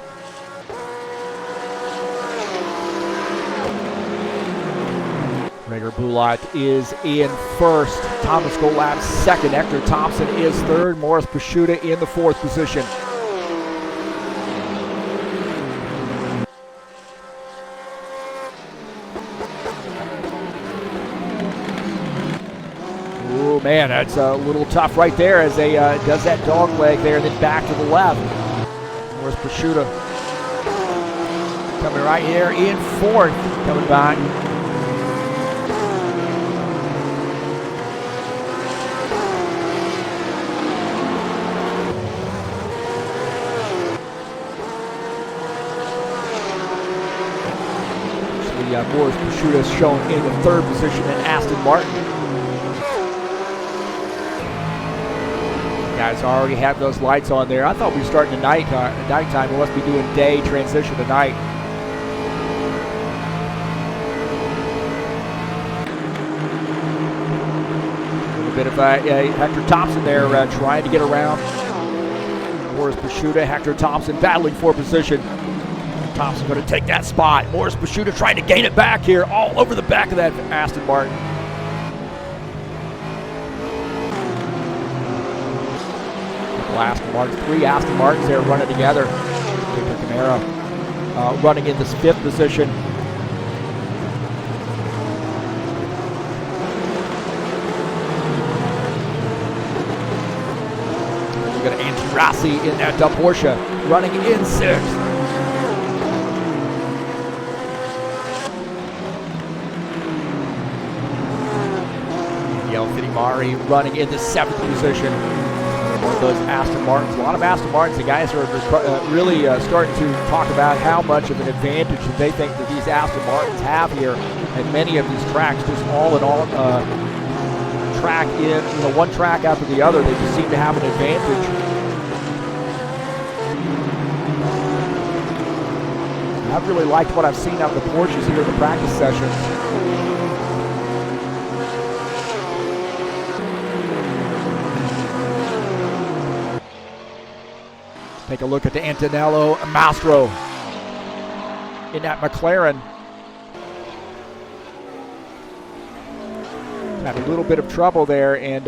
Gregor Bulat is in first. Thomas Golab second. Hector Thompson is third. Morris Pashuta in the fourth position. Oh man, that's a little tough right there as they does that dog leg there and then back to the left. Morris Pashuta coming right here in fourth, coming back. Morris Pashuta is shown in the third position in Aston Martin. Guys already have those lights on there. I thought we were starting tonight, nighttime. We must be doing day transition tonight. A little bit of Hector Thompson there trying to get around Morris Pashuta. Hector Thompson battling for position. Thompson going to take that spot. Morris Pashuta trying to gain it back here, all over the back of that Aston Martin. Aston Martins, 3 Aston Martins there running together. Victor Camara running in this 5th position. We've got Andrew Rossi in that Porsche running in 6th. Mari running in the 7th position. One of those Aston Martins. A lot of Aston Martins. The guys are really starting to talk about how much of an advantage that they think that these Aston Martins have here at many of these tracks. Just all in all, track in, one track after the other, they just seem to have an advantage. I've really liked what I've seen out of the Porsches here in the practice sessions. Take a look at the Antonello Mastro in that McLaren. Had a little bit of trouble there and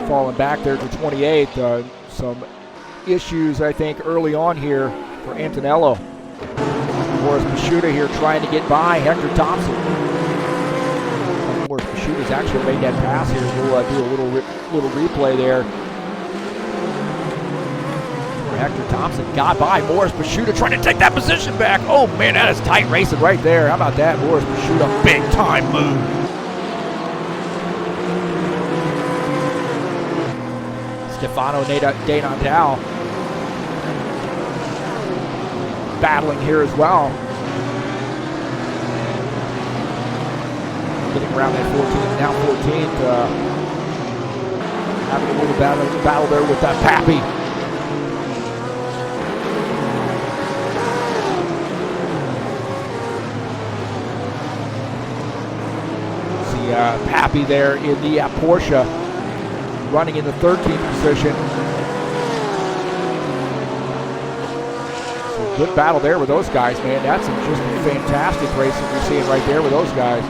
falling back there to 28th. Some issues, I think, early on here for Antonello. Morris Pasciuta here trying to get by Hector Thompson. Morris Pasciuta's actually made that pass here. We'll do a little replay there. Hector Thompson got by Morris Pasciuta trying to take that position back. Oh man, that is tight racing right there. How about that? Morris Pasciuta, big time move. Stefano De Nadal battling here as well. Getting around that 14th, now 14th. Having a little battle there with that Pappy. See Pappy there in the Porsche, running in the 13th position. So good battle there with those guys, man. That's just fantastic racing you're seeing right there with those guys.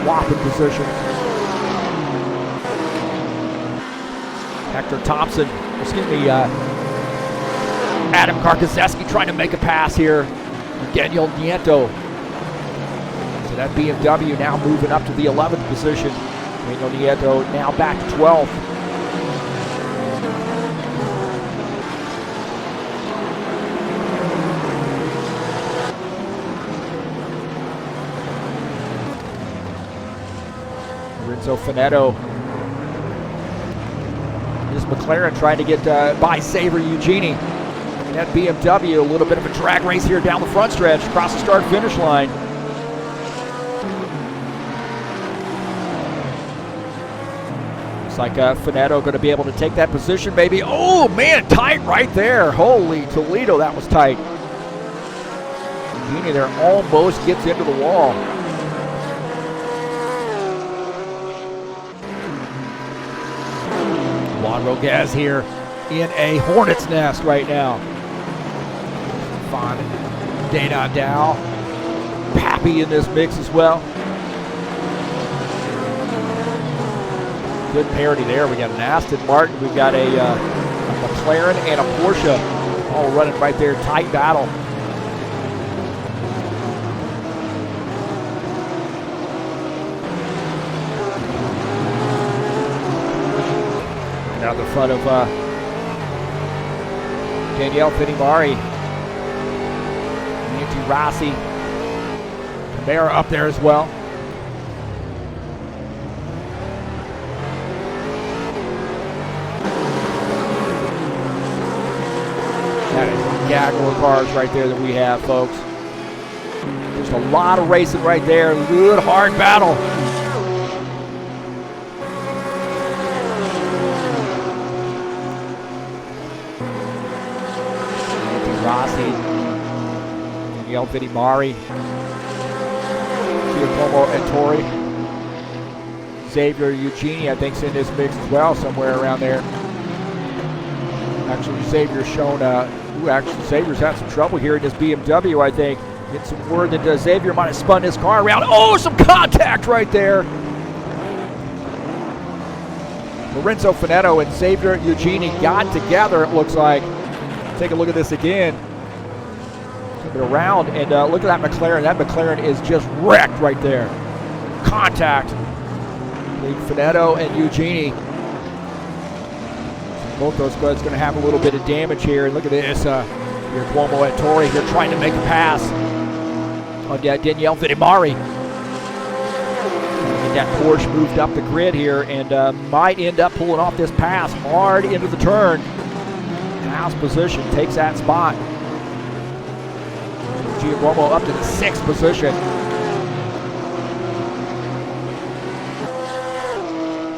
Swapping positions. Hector Thompson, Adam Karkoszewski trying to make a pass here. Daniel Nieto. So that BMW now moving up to the 11th position. Daniel Nieto now back to 12th. Lorenzo Finetto. This McLaren trying to get by Saver Eugenie. And that BMW, a little bit of a drag race here down the front stretch, across the start-finish line. Looks like Finetto going to be able to take that position, maybe. Oh, man, tight right there. Holy Toledo, that was tight. Eugenie there almost gets into the wall. Juan Roguez here in a hornet's nest right now. De Nadal, Pappy in this mix as well. Good parity there. We got an Aston Martin, we've got a McLaren and a Porsche all running right there. Tight battle. Out the front of Daniele Finimari, Nancy Rossi, Camara up there as well. That is a gaggle of cars right there that we have, folks. Just a lot of racing right there. Good hard battle. Rossi, Daniele Finimari, Giacomo Ettore, Xavier Eugenie, I think, is in this mix as well, somewhere around there. Actually, Xavier's shown, Xavier's had some trouble here in this BMW, I think. Get some word that Xavier might have spun his car around. Oh, some contact right there. Lorenzo Finetto and Xavier Eugeni got together, it looks like. Take a look at this again. Flip it around, and look at that McLaren. That McLaren is just wrecked right there. Contact. Finetto and Eugeni. Both those guys going to have a little bit of damage here. And look at this. Here, Cuomo and Torre here trying to make a pass on Danielle Vidimari. And that Porsche moved up the grid here and might end up pulling off this pass hard into the turn. House position takes that spot. Giacomo up to the 6th position.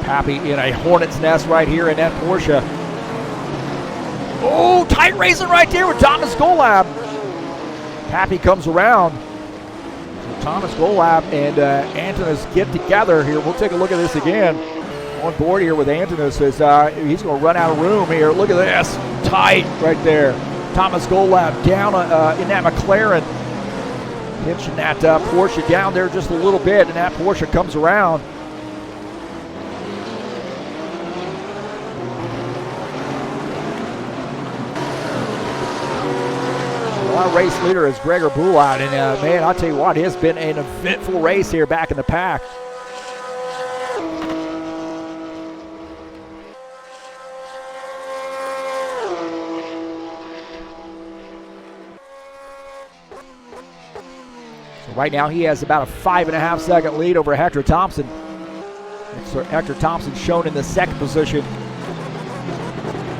Pappy in a hornet's nest right here in that Porsche. Oh, tight racing right there with Thomas Golab. Pappy comes around. So Thomas Golab and Antonis get together here. We'll take a look at this again. On board here with Antonis as he's going to run out of room here. Look at this. Tight right there. Thomas Golab down in that McLaren. Pinching that Porsche down there just a little bit, and that Porsche comes around. Our race leader is Gregor Boulot, and man, I'll tell you what, it has been an eventful race here back in the pack. So right now he has about a 5.5 second lead over Hector Thompson. So Hector Thompson shown in the 2nd position.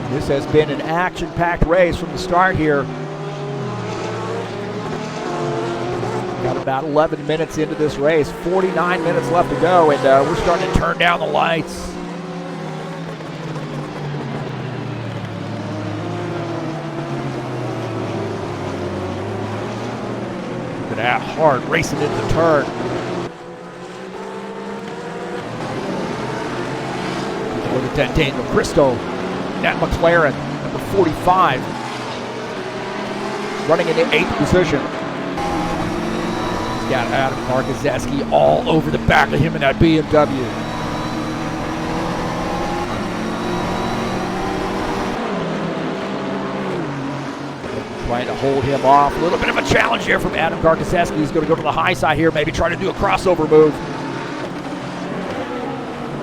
This has been an action-packed race from the start here. Got about 11 minutes into this race, 49 minutes left to go, and we're starting to turn down the lights. Look at that, hard racing into the turn. Look at that Daniel Cristo, that McLaren, number 45, running in the 8th position. Got Adam Markozeski all over the back of him in that BMW. Trying to hold him off. A little bit of a challenge here from Adam Markozeski. He's going to go to the high side here, maybe try to do a crossover move.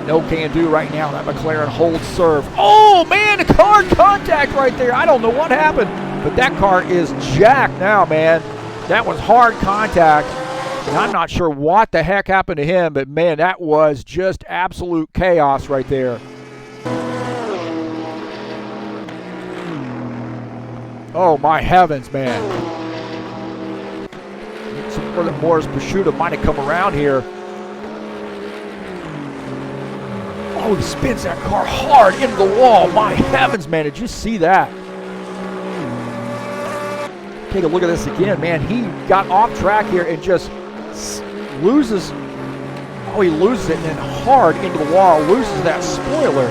No can do right now. That McLaren holds serve. Oh man, hard contact right there. I don't know what happened, but that car is jacked now, man. That was hard contact. And I'm not sure what the heck happened to him, but man, that was just absolute chaos right there. Oh my heavens, man. Support that Morris Prosciutto might have come around here. Oh, he spins that car hard into the wall. My heavens, man, did you see that? Take a look at this again, man. He got off track here and just loses, oh, he loses it and then hard into the wall, loses that spoiler.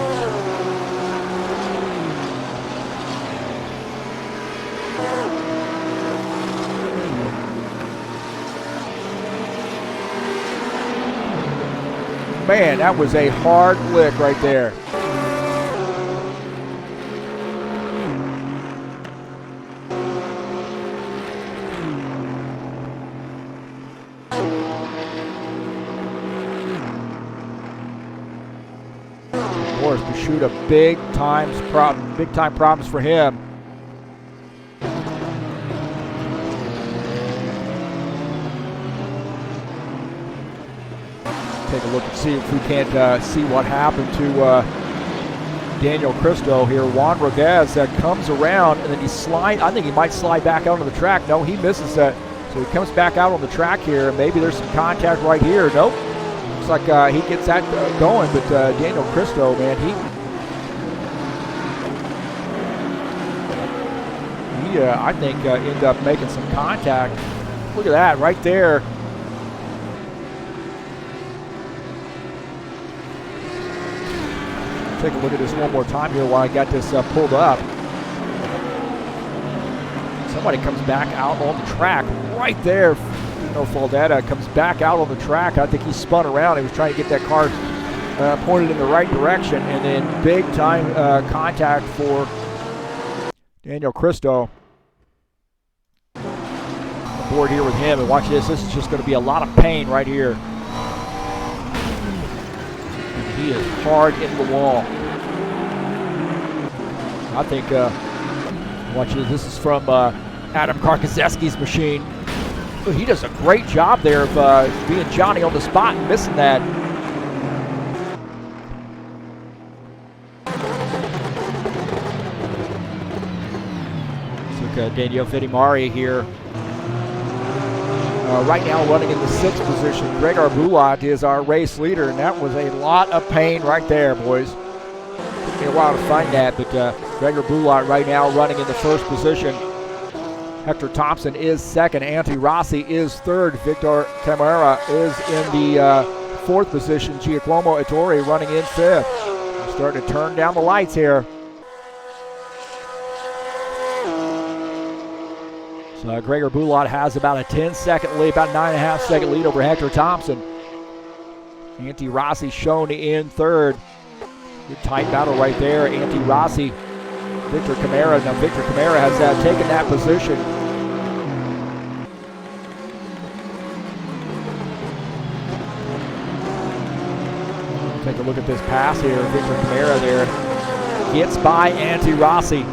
Man, that was a hard lick right there. Morris Prosciutto, big time problems for him. Take a look and see if we can't see what happened to Daniel Cristo here. Juan Rodez comes around and then he slides. I think he might slide back out on the track. No, he misses that. So he comes back out on the track here. Maybe there's some contact right here. Nope. Looks like he gets that going, but Daniel Cristo, man, he I think ended up making some contact. Look at that right there. Take a look at this one more time here while I got this pulled up. Somebody comes back out on the track right there. Faldetta comes back out on the track. I think he spun around. He was trying to get that car pointed in the right direction, and then big time contact for Daniel Cristo. Board here with him, and watch this. This is just going to be a lot of pain right here. And he is hard into the wall. I think, watch this. This is from Adam Karkazeski's machine. He does a great job there of being Johnny on the spot and missing that. So Daniel Fedimari here. Right now running in the 6th position. Gregor Bulat is our race leader, and that was a lot of pain right there, boys. Took me a while to find that, but Gregor Bulat right now running in the 1st position. Hector Thompson is 2nd. Antti Rossi is 3rd. Victor Camara is in the 4th position. Giacomo Ettore running in 5th. We're starting to turn down the lights here. So Gregor Bulat has about a 10-second lead, about 9.5-second lead over Hector Thompson. Antti Rossi shown in 3rd. Good tight battle right there. Antti Rossi, Victor Camara. Now Victor Camara has taken that position. Take a look at this pass here. Victor Camara there gets by Antti Rossi.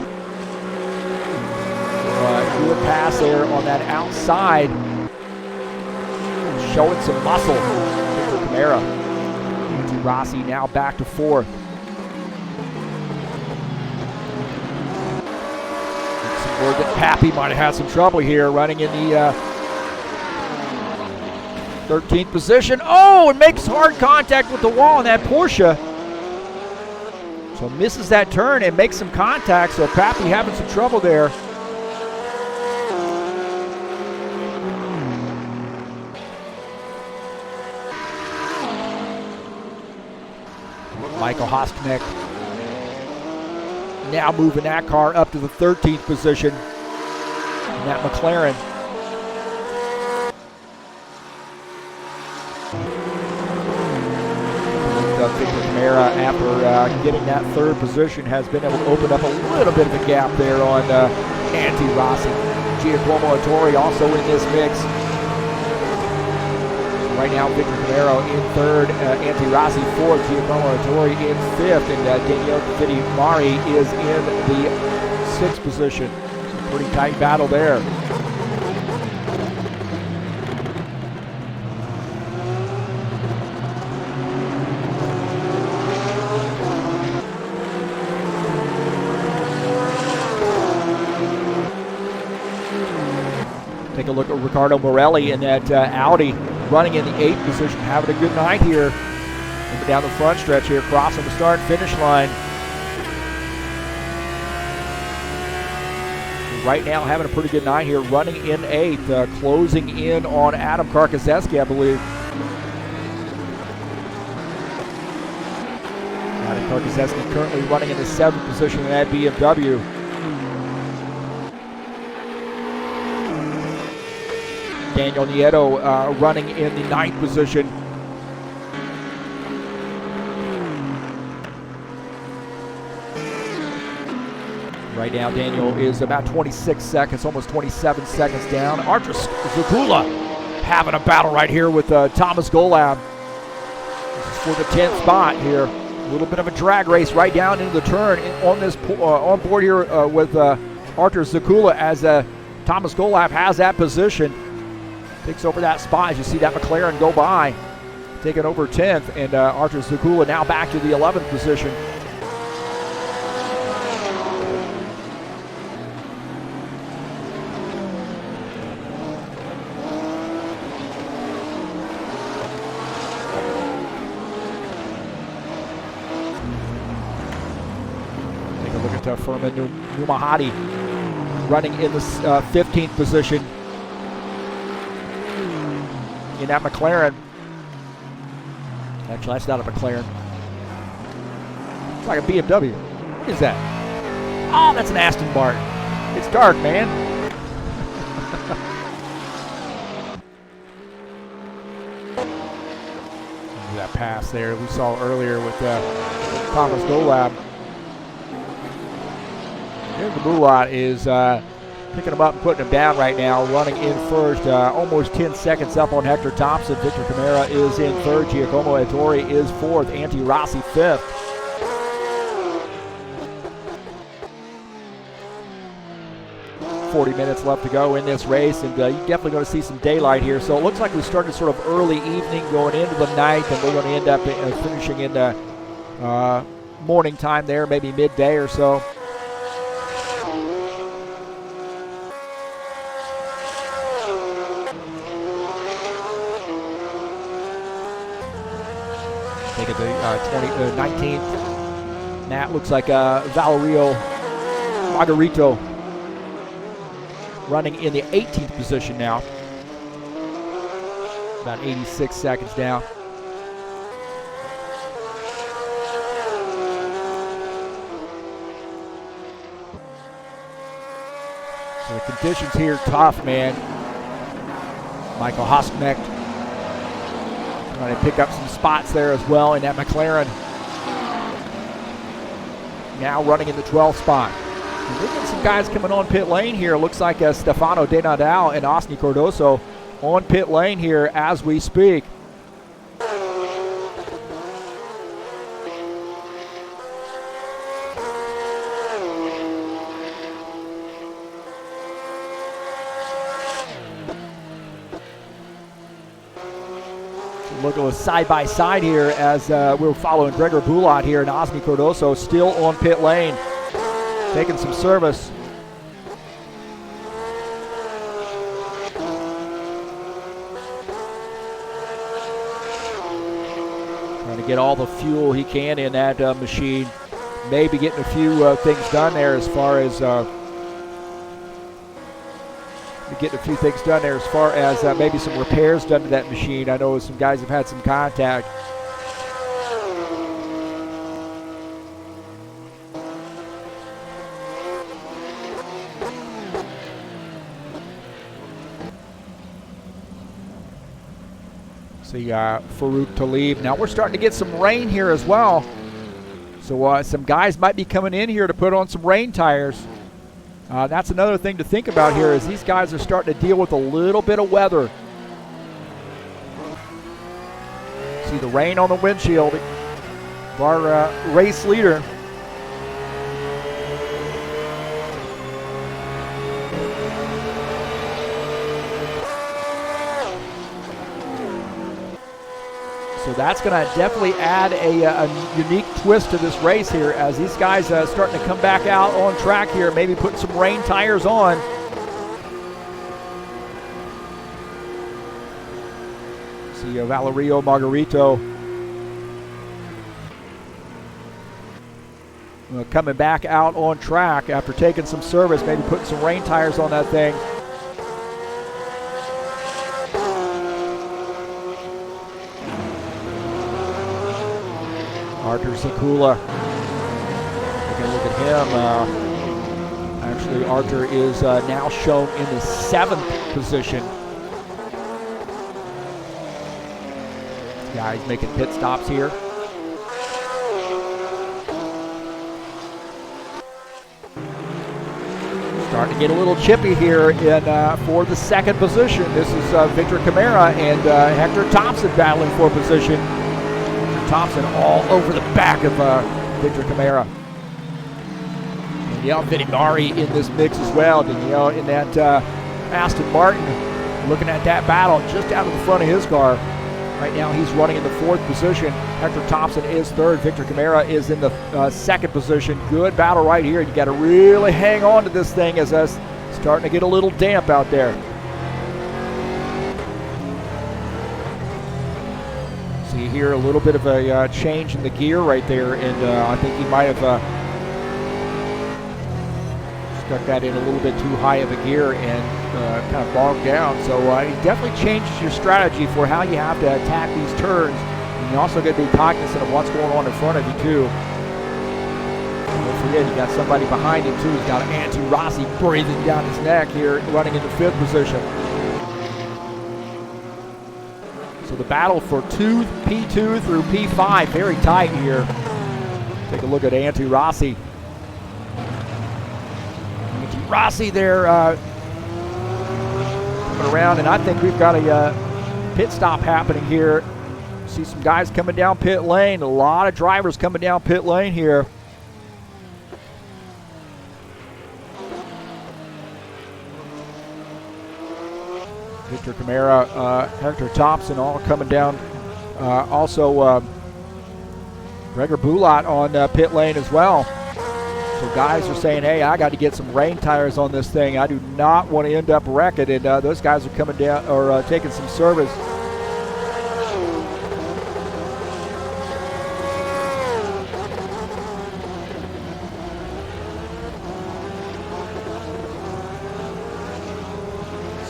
Good pass there on that outside. Showing some muscle. Victor Camara. Antti Rossi now back to 4th. Some word that Pappy might have had some trouble here running in the 13th position. Oh, it makes hard contact with the wall on that Porsche. So misses that turn and makes some contact. So Pappy having some trouble there. Michael Hostknecht now moving that car up to the 13th position. And that McLaren. Victor Camara, after getting that 3rd position, has been able to open up a little bit of a gap there on Antti Rossi. Giacomo Ettore also in this mix. Right now, Victor Camaro in 3rd, Antti Rossi 4th, Giacomo Ettore in 5th, and Daniel Fedimari is in the 6th position. It's a pretty tight battle there. Take a look at Riccardo Morelli in that Audi, running in the 8th position, having a good night here. Moving down the front stretch here, crossing the start and finish line. Right now having a pretty good night here, running in 8th, closing in on Adam Karkazeski, I believe. Adam Karkazeski currently running in the 7th position in that BMW. Daniel Nieto running in the 9th position. Right now, Daniel is about 26 seconds, almost 27 seconds down. Artur Zakula having a battle right here with Thomas Golab. This is for the 10th spot here. A little bit of a drag race right down into the turn on this on board here with Artur Zakula as Thomas Golab has that position. Takes over that spot as you see that McLaren go by, taking over 10th, and Artur Zakula now back to the 11th position. Take a look at Furman Numahadi running in the 15th position. In that McLaren. Actually, that's not a McLaren. It's like a BMW. What is that? Oh, that's an Aston Martin. It's dark, man. That pass there we saw earlier with Thomas Golab. Here the Mulat is picking him up and putting him down right now, running in first, almost 10 seconds up on Hector Thompson. Victor Camara is in third, Giacomo Ettore is fourth, Antti Rossi fifth. Minutes left to go in this race, and you're definitely going to see some daylight here. So it looks like we started sort of early evening going into the night, and we're going to end up finishing in the morning time there, maybe midday or so. I think at the 19th, that looks like Valerio Margarito running in the 18th position now. About 86 seconds down. So the conditions here tough, man. Michael Hosknecht trying to pick up some spots there as well in that McLaren. Now running in the 12th spot. We're getting some guys coming on pit lane here. Looks like Stefano De Nadal and Osni Cordoso on pit lane here as we speak. Look at us side by side here as we're following Gregor Bulat here, and Osni Cordoso still on pit lane, taking some service. Trying to get all the fuel he can in that machine. Maybe getting a few things done there as far as maybe some repairs done to that machine. I know some guys have had some contact. See Farouk Talib. Now we're starting to get some rain here as well. So some guys might be coming in here to put on some rain tires. That's another thing to think about here is these guys are starting to deal with a little bit of weather. See the rain on the windshield of our race leader. So that's going to definitely add a unique twist to this race here as these guys starting to come back out on track here, maybe putting some rain tires on. See Valerio Margarito coming back out on track after taking some service, maybe putting some rain tires on that thing. Artur Sakula, taking a look at him. Actually, Artur is now shown in the 7th position. Guys making pit stops here. Starting to get a little chippy here for the 2nd position. This is Victor Camara and Hector Thompson battling for position. Thompson all over the back of Victor Camara. Daniel Vitigari in this mix as well. Daniel in that Aston Martin, looking at that battle just out of the front of his car. Right now he's running in the 4th position. Hector Thompson is 3rd. Victor Camara is in the 2nd position. Good battle right here. You got to really hang on to this thing as it's starting to get a little damp out there. You hear a little bit of a change in the gear right there, and I think he might have stuck that in a little bit too high of a gear and kind of bogged down. So it definitely changes your strategy for how you have to attack these turns. And you're also going to be cognizant of what's going on in front of you too. Don't forget, you got somebody behind him too. He's got Antti Rossi breathing down his neck here, running in the 5th position. So So the battle for P2 through P5, very tight here. Take a look at Antti Rossi. Antti Rossi there coming around, and I think we've got a pit stop happening here. See some guys coming down pit lane, a lot of drivers coming down pit lane here. Victor Camara, Hector Thompson all coming down. Also, Gregor Bulat on pit lane as well. So guys are saying, hey, I got to get some rain tires on this thing. I do not want to end up wrecking. And those guys are coming down or taking some service.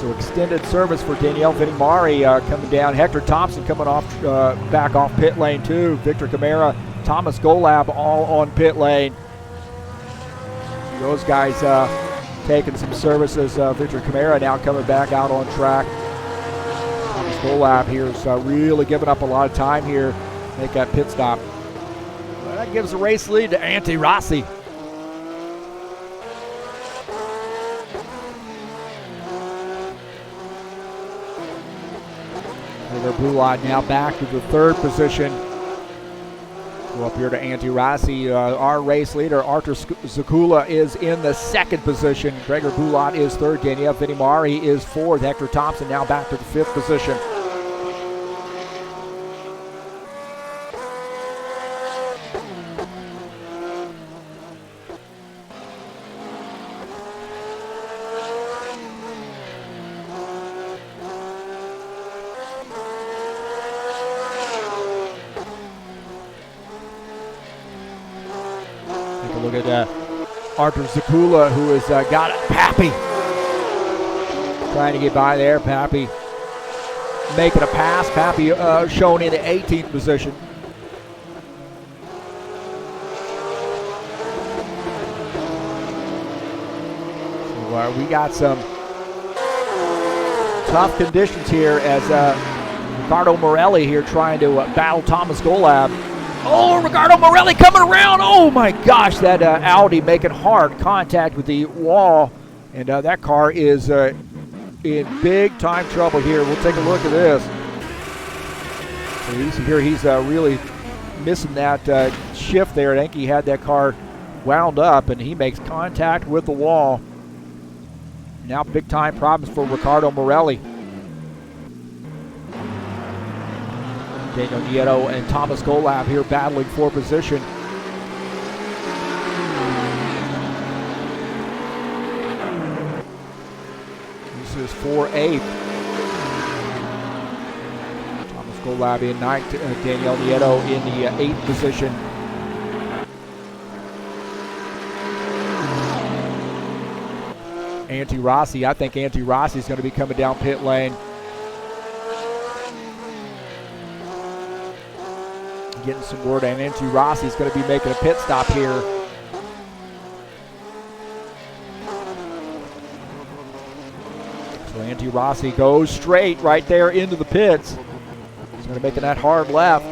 So extended service for Daniele Vinimari coming down. Hector Thompson coming off back off pit lane too. Victor Camara, Thomas Golab all on pit lane. Those guys taking some services. Victor Camara now coming back out on track. Thomas Golab here is really giving up a lot of time here. Make that pit stop. Well, that gives the race lead to Antti Rossi. Bulat now back to the third position. Go up here to Antti Rossi. Our race leader, Artur Zakula, is in the second position. Gregor Bulat is third. Daniele Vinimari is fourth. Hector Thompson now back to the fifth position. Look at Artur Zakula, who has got Pappy trying to get by there. Pappy making a pass. Pappy shown in the 18th position. So we got some tough conditions here as Ricardo Morelli here trying to battle Thomas Golab. Oh, Ricardo Morelli coming around. Oh, my gosh, that Audi making hard contact with the wall. And that car is in big time trouble here. We'll take a look at this. So he's really missing that shift there. I think he had that car wound up, and he makes contact with the wall. Now big time problems for Ricardo Morelli. Daniel Nieto and Thomas Golab here battling for position. This is for 8th. Thomas Golab in 9th, Daniel Nieto in the 8th position. Antti Rossi, I think Antti Rossi is going to be coming down pit lane. Getting some word, and Antti Rossi is going to be making a pit stop here. So Antti Rossi goes straight right there into the pits. He's going to make that hard left.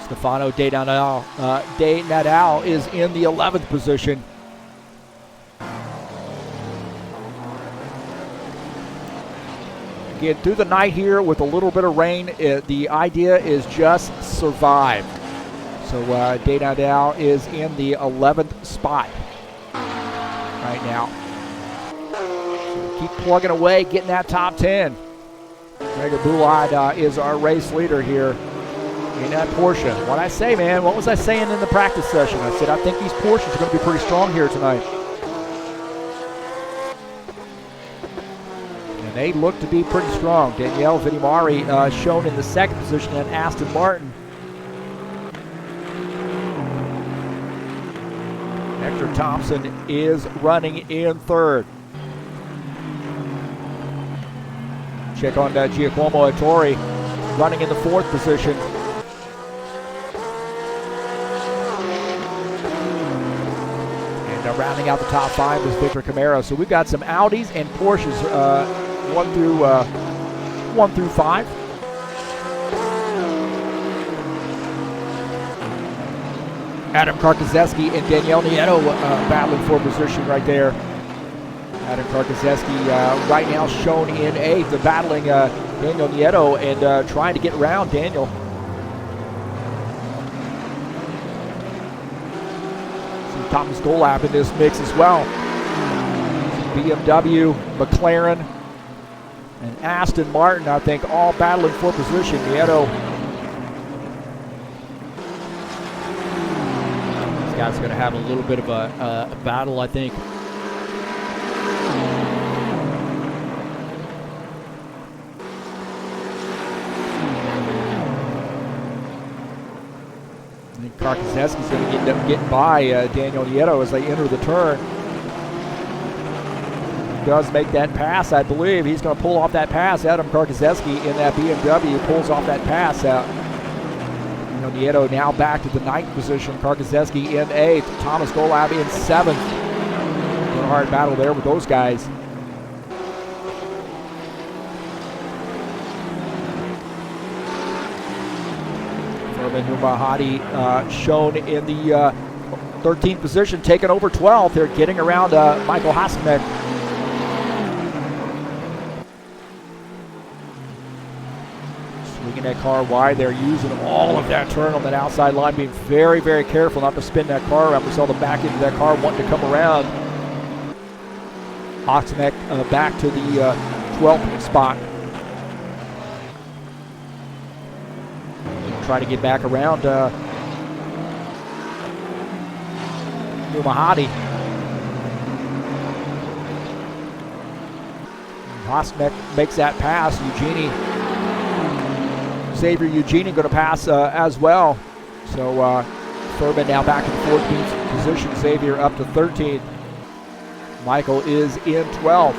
Stefano De Nadal is in the 11th position. Again, through the night here with a little bit of rain, the idea is just survive. So De Nadal is in the 11th spot right now. So keep plugging away, getting that top 10. Gregor Bulat is our race leader here in that Porsche. What I say, man, what was I saying in the practice session? I said I think these Porsches are going to be pretty strong here tonight. They look to be pretty strong. Daniele Vinimari shown in the second position at Aston Martin. Hector Thompson is running in third. Check on Giacomo Ettore running in the fourth position. And rounding out the top 5 is Victor Camara. So we've got some Audis and Porsches 1 through 5. Adam Karkoszewski and Danielle Nieto battling for position right there. Adam Karkoszewski right now shown in 8th. They're battling Daniel Nieto and trying to get around Daniel. See Thomas Golab in this mix as well. BMW, McLaren, and Aston Martin, I think, all battling for position. Nieto. This guy's going to have a little bit of a battle, I think. I think Karkoszewski's going to end up getting by Daniel Nieto as they enter the turn. Does make that pass, I believe. He's going to pull off that pass. Adam Karkoszewski in that BMW pulls off that pass out. Nieto now back to the 9th position. Karkoszewski in 8th. Thomas Golab in 7th. A hard battle there with those guys. Furman Humahadi shown in the 13th position, taking over 12th. They're getting around Michael Hasselbeck. Swinging that car wide. They're using all of that turn on that outside line, being very, very careful not to spin that car around. We saw the back end of that car wanting to come around. Hasselbeck back to the 12th spot. Try to get back around Humahadi. Hasselbeck makes that pass. Xavier Eugenie going to pass as well. So Furman now back in 14th position. Xavier up to 13th. Michael is in 12th.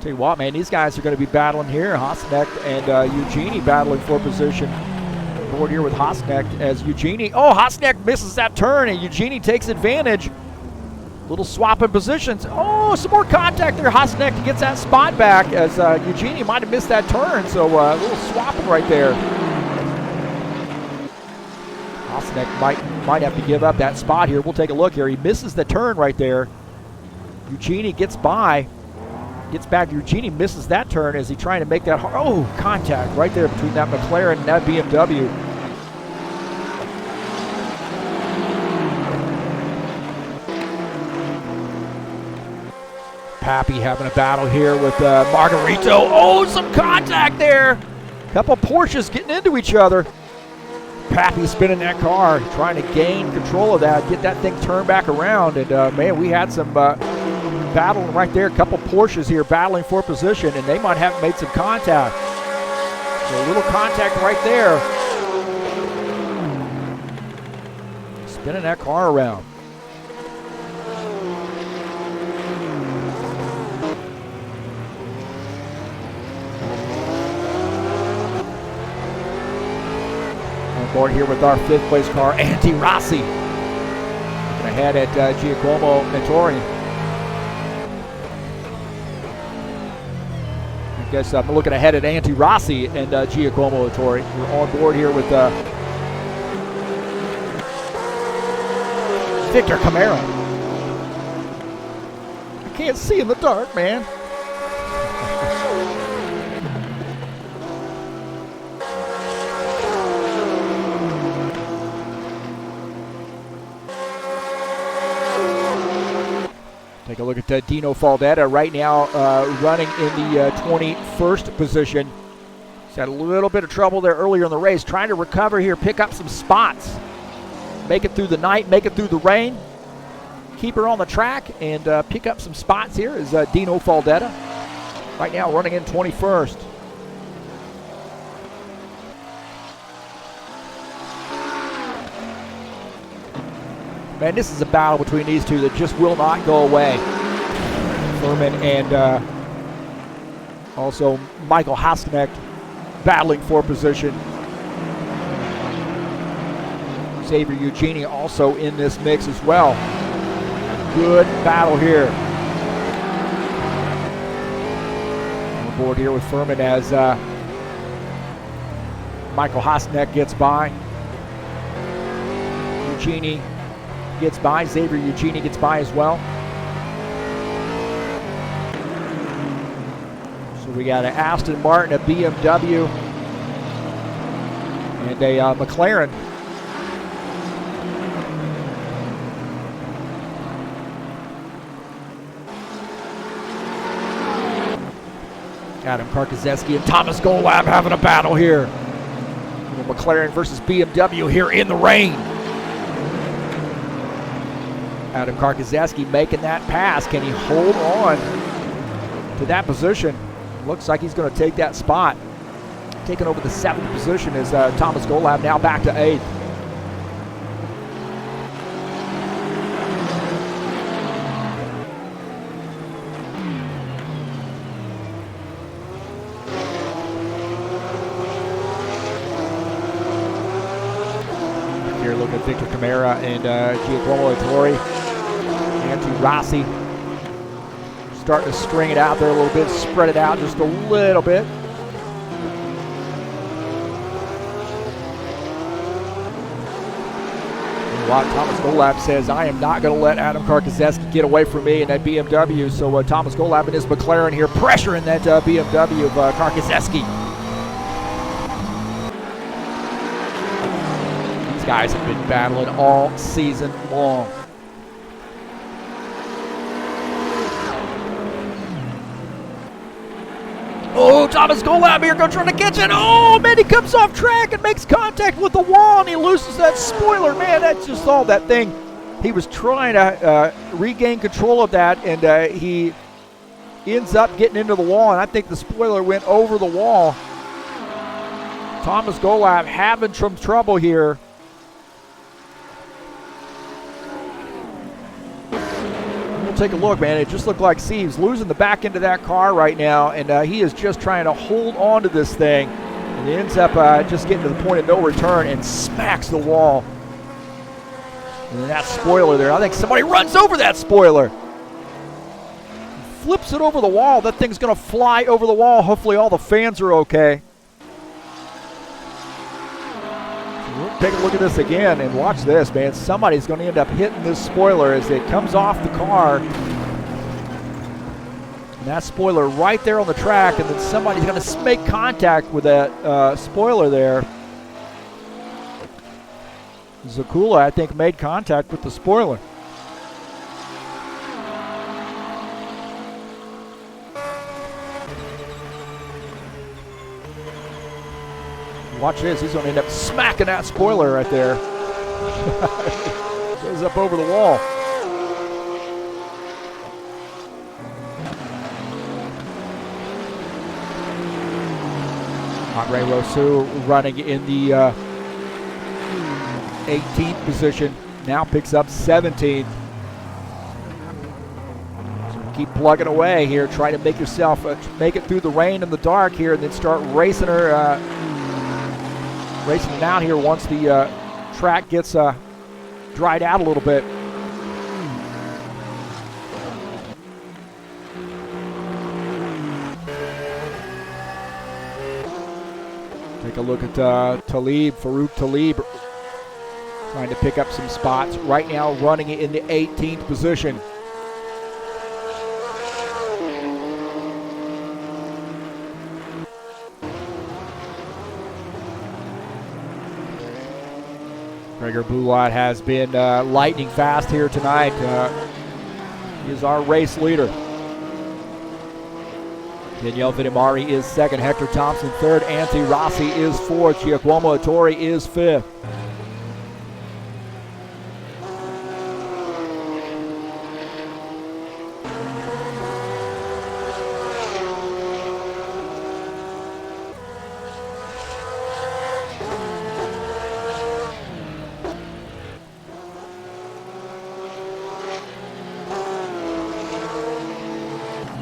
Tell you what, man, these guys are going to be battling here. Hasselbeck and Eugenie battling for position. Board here with Hasselbeck as Eugenie. Oh, Hasselbeck misses that turn and Eugenie takes advantage. Little swap in positions. Oh, some more contact there. Hasselbeck gets that spot back as Eugenie might have missed that turn. So a little swapping right there. Hasselbeck might have to give up that spot here. We'll take a look here. He misses the turn right there. Eugenie gets by. Gets back. Eugenie misses that turn as he trying to make that. Oh, contact right there between that McLaren and that BMW. Pappy having a battle here with Margarito. Oh, some contact there. Couple Porsches getting into each other. Pappy spinning that car, trying to gain control of that, get that thing turned back around. And man, we had some battle right there. A couple Porsches here battling for position, and they might have made some contact. So a little contact right there. Spinning that car around. Board here with our 5th place car, Antti Rossi. Looking ahead at Giacomo Nattori. I guess I'm looking ahead at Antti Rossi and Giacomo Nattori. We're on board here with Victor Camara. I can't see in the dark, man. Take a look at Dino Faldetta right now running in the 21st position. He's had a little bit of trouble there earlier in the race, trying to recover here, pick up some spots. Make it through the night, make it through the rain. Keep her on the track and pick up some spots here is Dino Faldetta. Right now running in 21st. Man, this is a battle between these two that just will not go away. Furman and also Michael Hasselbeck battling for position. Xavier Eugenie also in this mix as well. Good battle here. board here with Furman as Michael Hosneck gets by. Eugenie gets by. Xavier Eugenie gets by as well. So we got an Aston Martin, a BMW, and a McLaren. Adam Karkazeski and Thomas Golab having a battle here. McLaren versus BMW here in the rain. Adam Karkazeski making that pass. Can he hold on to that position? Looks like he's going to take that spot. Taking over the 7th position is Thomas Golab, now back to 8th. Here look at Victor Camara and Giacomo Ettore. Antti Rossi starting to string it out there a little bit, spread it out just a little bit. Thomas Golab says, I am not going to let Adam Karkazeski get away from me in that BMW. So Thomas Golab and his McLaren here pressuring that BMW of Karkazeski. These guys have been battling all season long. Oh, Thomas Golab here going to try to catch it. Oh, man, he comes off track and makes contact with the wall, and he loses that spoiler. Man, that's just all that thing. He was trying to regain control of that, and he ends up getting into the wall, and I think the spoiler went over the wall. Thomas Golab having some trouble here. Take a look, man. It just looked like Steve's losing the back end of that car right now, and he is just trying to hold on to this thing, and he ends up just getting to the point of no return and smacks the wall. And then that spoiler there, I think somebody runs over that spoiler. Flips it over the wall. That thing's going to fly over the wall. Hopefully all the fans are okay. Take a look at this again and watch this, man. Somebody's going to end up hitting this spoiler as it comes off the car. And that spoiler right there on the track, and then somebody's going to make contact with that spoiler there. Zakula, I think, made contact with the spoiler. Watch this, he's going to end up smacking that spoiler right there. Goes up over the wall. Andre Rousseau running in the 18th position, now picks up 17th. So keep plugging away here, try to make yourself, make it through the rain and the dark here, and then start racing her. Racing it out here once the track gets dried out a little bit. Take a look at Farouk Talib, trying to pick up some spots. Right now running it in the 18th position. Gregor Boulot has been lightning fast here tonight. He is our race leader. Danielle Vitimari is second. Hector Thompson third. Antti Rossi is fourth. Giacomo Ettore is fifth.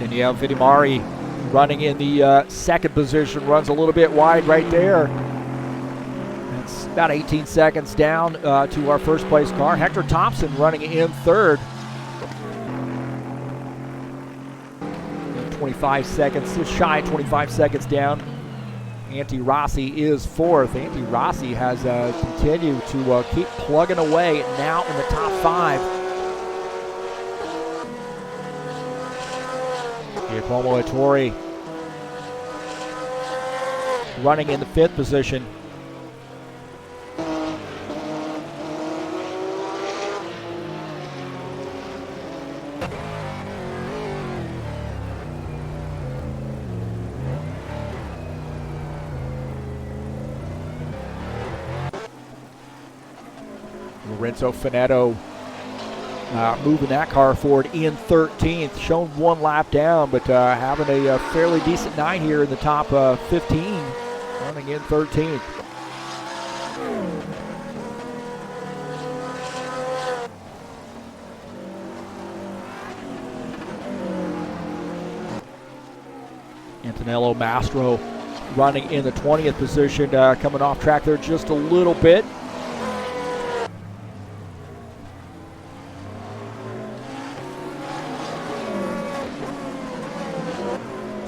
Danielle Vitimari running in the second position, runs a little bit wide right there. It's about 18 seconds down to our first place car. Hector Thompson running in third. 25 seconds, just shy of 25 seconds down. Antti Rossi is fourth. Antti Rossi has continued to keep plugging away, now in the top 5. Giacomo Ettore running in the 5th position. Lorenzo Finetto moving that car forward in 13th, shown 1 lap down, but having a fairly decent night here in the top 15, running in 13th. Antonello Mastro running in the 20th position, coming off track there just a little bit.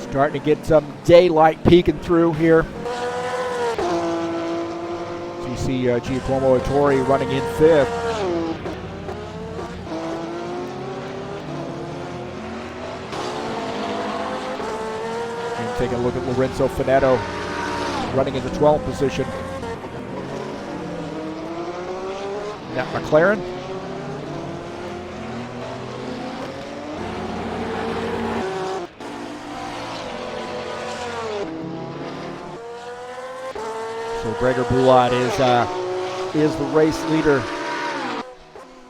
Starting to get some daylight peeking through here. So you see Giacomo Ettore running in 5th. And take a look at Lorenzo Finetto running in the 12th position. That McLaren. So Gregor Bulat is the race leader.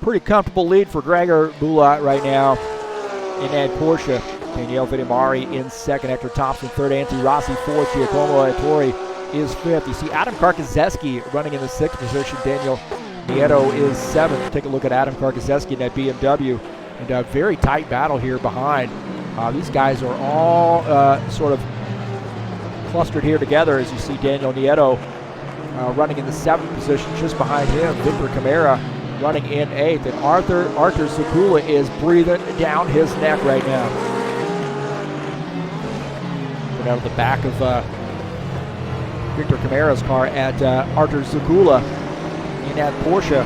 Pretty comfortable lead for Gregor Bulat right now in that Porsche. Daniele Vittimari in 2nd, Hector Thompson 3rd, Antti Rossi 4th, Giacomo Ettore is 5th. You see Adam Karkozeski running in the 6th position. Daniel Nieto is 7th. Take a look at Adam Karkozeski in that BMW. And a very tight battle here behind. These guys are all sort of clustered here together as you see Daniel Nieto running in the 7th position. Just behind him, Victor Camara running in 8th. And Arthur Zakula is breathing down his neck right now. Put out of the back of Victor Camara's car at Arthur Zakula in that Porsche.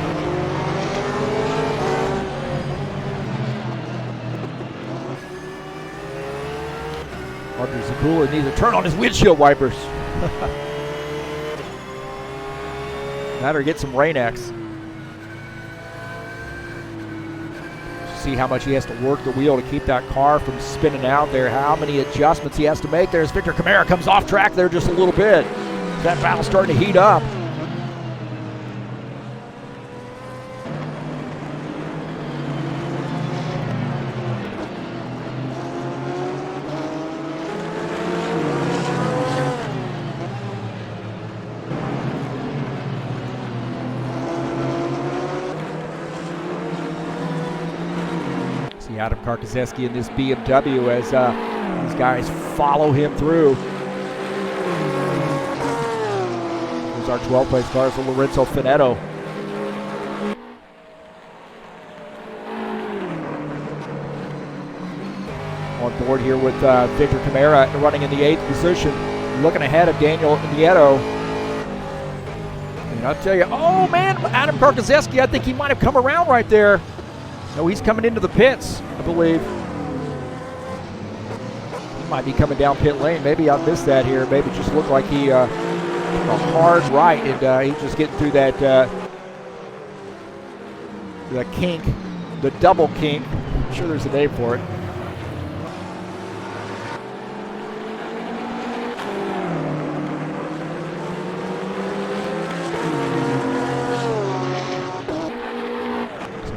Arthur Zakula needs to turn on his windshield wipers. Better get some Rain-X. See how much he has to work the wheel to keep that car from spinning out there. How many adjustments he has to make there as Victor Camara comes off track there just a little bit. That battle's starting to heat up. Adam Karkozeski in this BMW as these guys follow him through. Here's our 12th place car for Lorenzo Finetto. On board here with Victor Camara running in the 8th position, looking ahead of Daniel Nieto. And I'll tell you, oh man, Adam Karkozeski, I think he might have come around right there. No, he's coming into the pits, I believe. He might be coming down pit lane. Maybe I missed that here. Maybe it just looked like he took a hard right, and he's just getting through that the kink, the double kink. I'm sure there's a name for it.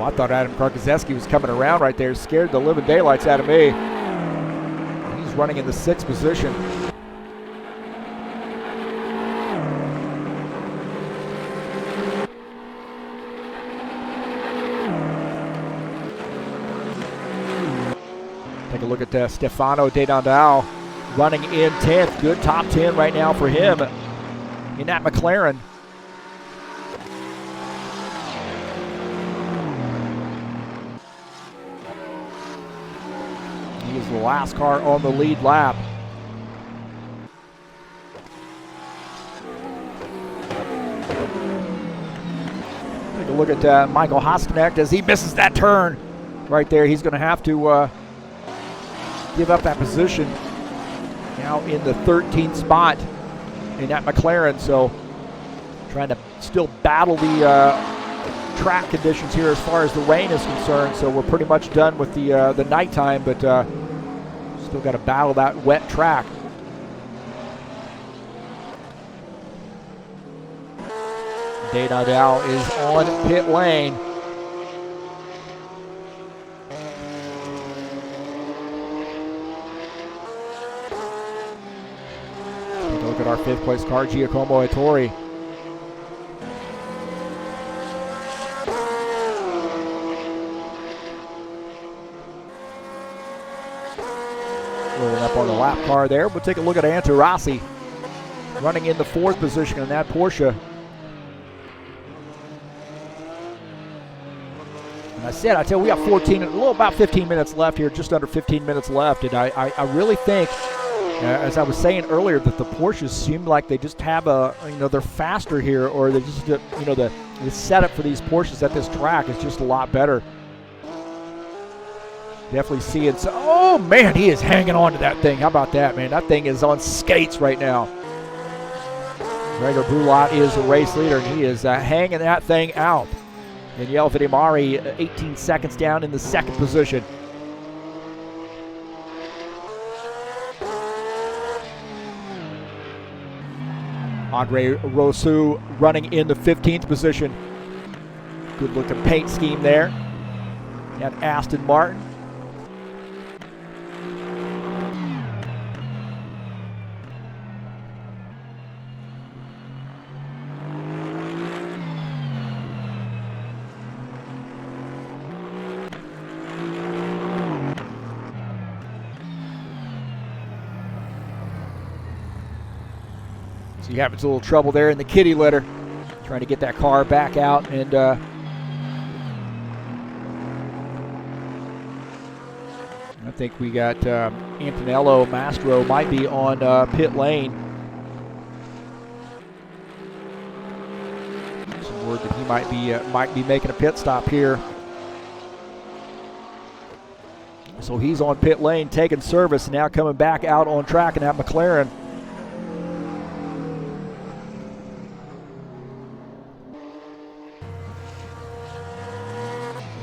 I thought Adam Karkozeski was coming around right there, scared the living daylights out of me. He's running in the 6th position. Take a look at Stefano De Nadal running in 10th. Good top 10 right now for him in that McLaren. He is the last car on the lead lap. Take a look at Michael Hosknecht as he misses that turn right there. He's going to have to give up that position. Now in the 13th spot in that McLaren, so trying to still battle the track conditions here as far as the rain is concerned. So we're pretty much done with the nighttime, but still got to battle that wet track. Dana Dow is on pit lane. Take a look at our 5th place car, Giacomo Ettori. Rolling up on the lap car there. We'll take a look at Antirossi running in the 4th position in that Porsche. And I tell you, we got about 15 minutes left here, just under 15 minutes left. And I really think, as I was saying earlier, that the Porsches seem like they just have they're faster here, or they just, the setup for these Porsches at this track is just a lot better. Definitely seeing. Oh man, he is hanging on to that thing. How about that, man? That thing is on skates right now. Gregor Bulat is the race leader, and he is hanging that thing out. Daniele Vidimari, 18 seconds down in the 2nd position. Andre Rosu running in the 15th position. Good looking paint scheme there. And Aston Martin. So you have a little trouble there in the kitty litter, trying to get that car back out. And I think we got Antonello Mastro might be on pit lane. Some word that he might be making a pit stop here. So he's on pit lane, taking service, now coming back out on track in that McLaren.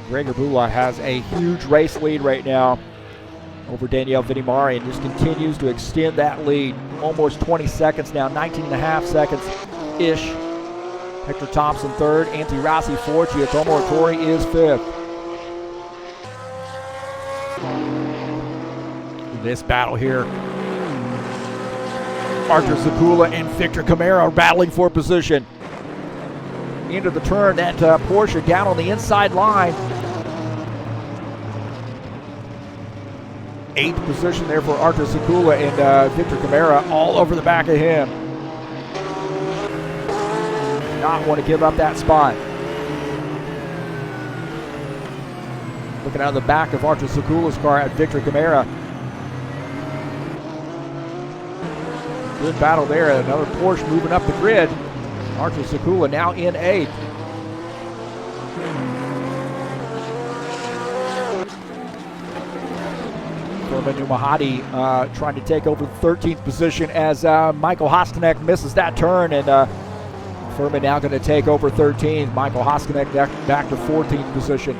Gregor Bulat has a huge race lead right now over Daniele Vidimari and just continues to extend that lead. Almost 20 seconds now, 19.5 seconds-ish. Hector Thompson 3rd, Antirossi 4th, Giacomo Ettori is 5th. This battle here, Artur Zakula and Victor Camara are battling for position. Into the turn, that Porsche down on the inside line. 8th position there for Artur Zakula and Victor Camara all over the back of him. Not want to give up that spot. Looking out of the back of Artur Zakula's car at Victor Camara. Good battle there. Another Porsche moving up the grid. Artur Zakula now in 8th. Manu Mahadi trying to take over the 13th position as Michael Hosknecht misses that turn, and Furman now going to take over 13th. Michael Hosknecht back to 14th position.